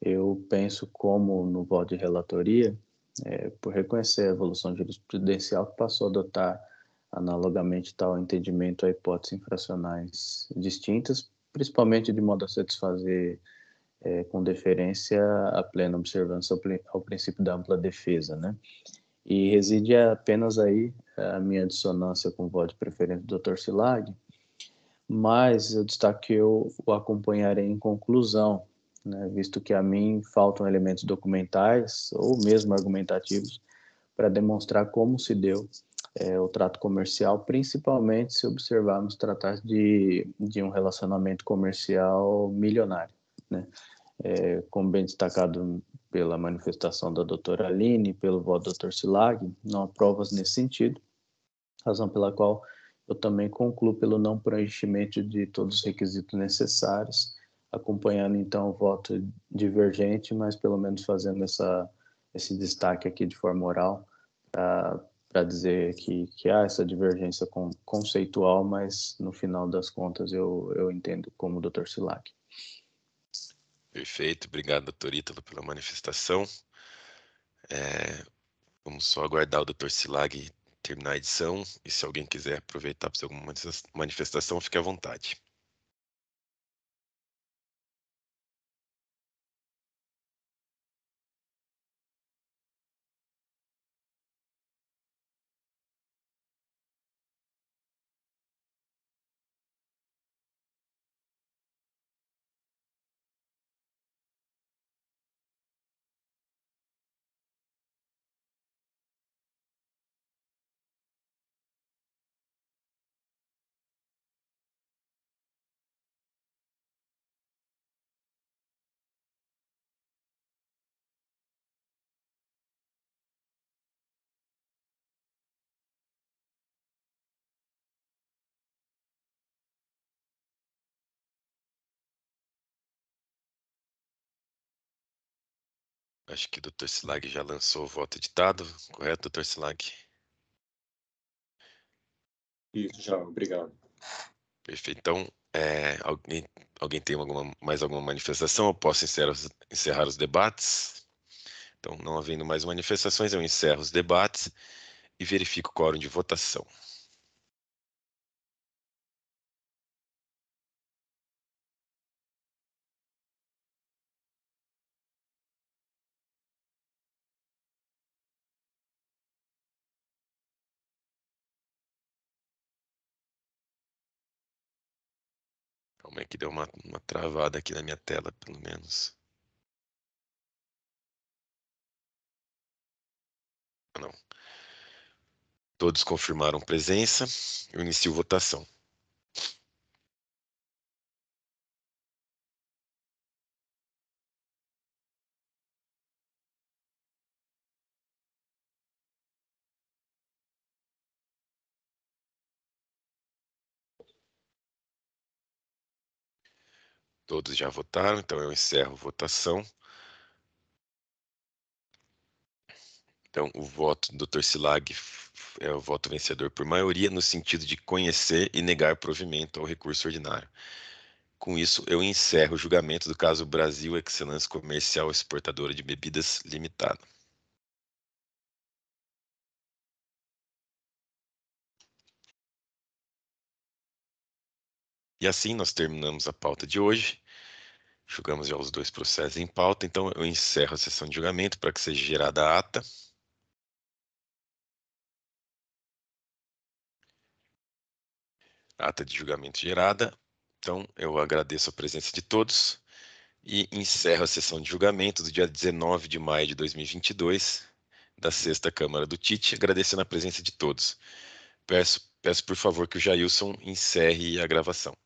eu penso, como no voto de relatoria, por reconhecer a evolução jurisprudencial que passou a adotar analogamente tal entendimento a hipóteses infracionais distintas, principalmente de modo a satisfazer com deferência a plena observância ao princípio da ampla defesa, né? E reside apenas aí a minha dissonância com o voto de preferência do Dr. Silag, mas eu destaco que eu o acompanharei em conclusão, né, visto que a mim faltam elementos documentais ou mesmo argumentativos para demonstrar como se deu o trato comercial, principalmente se observarmos tratar de um relacionamento comercial milionário, né? Como bem destacado pela manifestação da doutora Aline, pelo voto do Dr. Silag, não há provas nesse sentido, razão pela qual eu também concluo pelo não preenchimento de todos os requisitos necessários, acompanhando então o voto divergente, mas pelo menos fazendo esse destaque aqui de forma oral, para dizer que há essa divergência conceitual, mas no final das contas eu entendo como o Dr. Silag. Perfeito, obrigado, doutor Ítalo, pela manifestação. Vamos só aguardar o doutor Silag terminar a edição, e se alguém quiser aproveitar para fazer alguma manifestação, fique à vontade. Acho que o Dr. Silag já lançou o voto editado, correto, Dr. Silag? Isso, já, obrigado. Perfeito. Então, alguém tem mais alguma manifestação? Eu posso encerrar os debates? Então, não havendo mais manifestações, eu encerro os debates e verifico o quórum de votação. Calma aí que deu uma travada aqui na minha tela, pelo menos. Não. Todos confirmaram presença. Eu inicio votação. Todos já votaram, então eu encerro a votação. Então, o voto do Dr. Silag é o voto vencedor por maioria, no sentido de conhecer e negar provimento ao recurso ordinário. Com isso, eu encerro o julgamento do caso Brasil Excellence Comercial Exportadora de Bebidas Limitada. E assim nós terminamos a pauta de hoje. Julgamos já os 2 processos em pauta, então eu encerro a sessão de julgamento para que seja gerada a ata. Ata de julgamento gerada. Então, eu agradeço a presença de todos e encerro a sessão de julgamento do dia 19 de maio de 2022, da 6ª Câmara do TIT, agradecendo a presença de todos. Peço por favor que o Jailson encerre a gravação.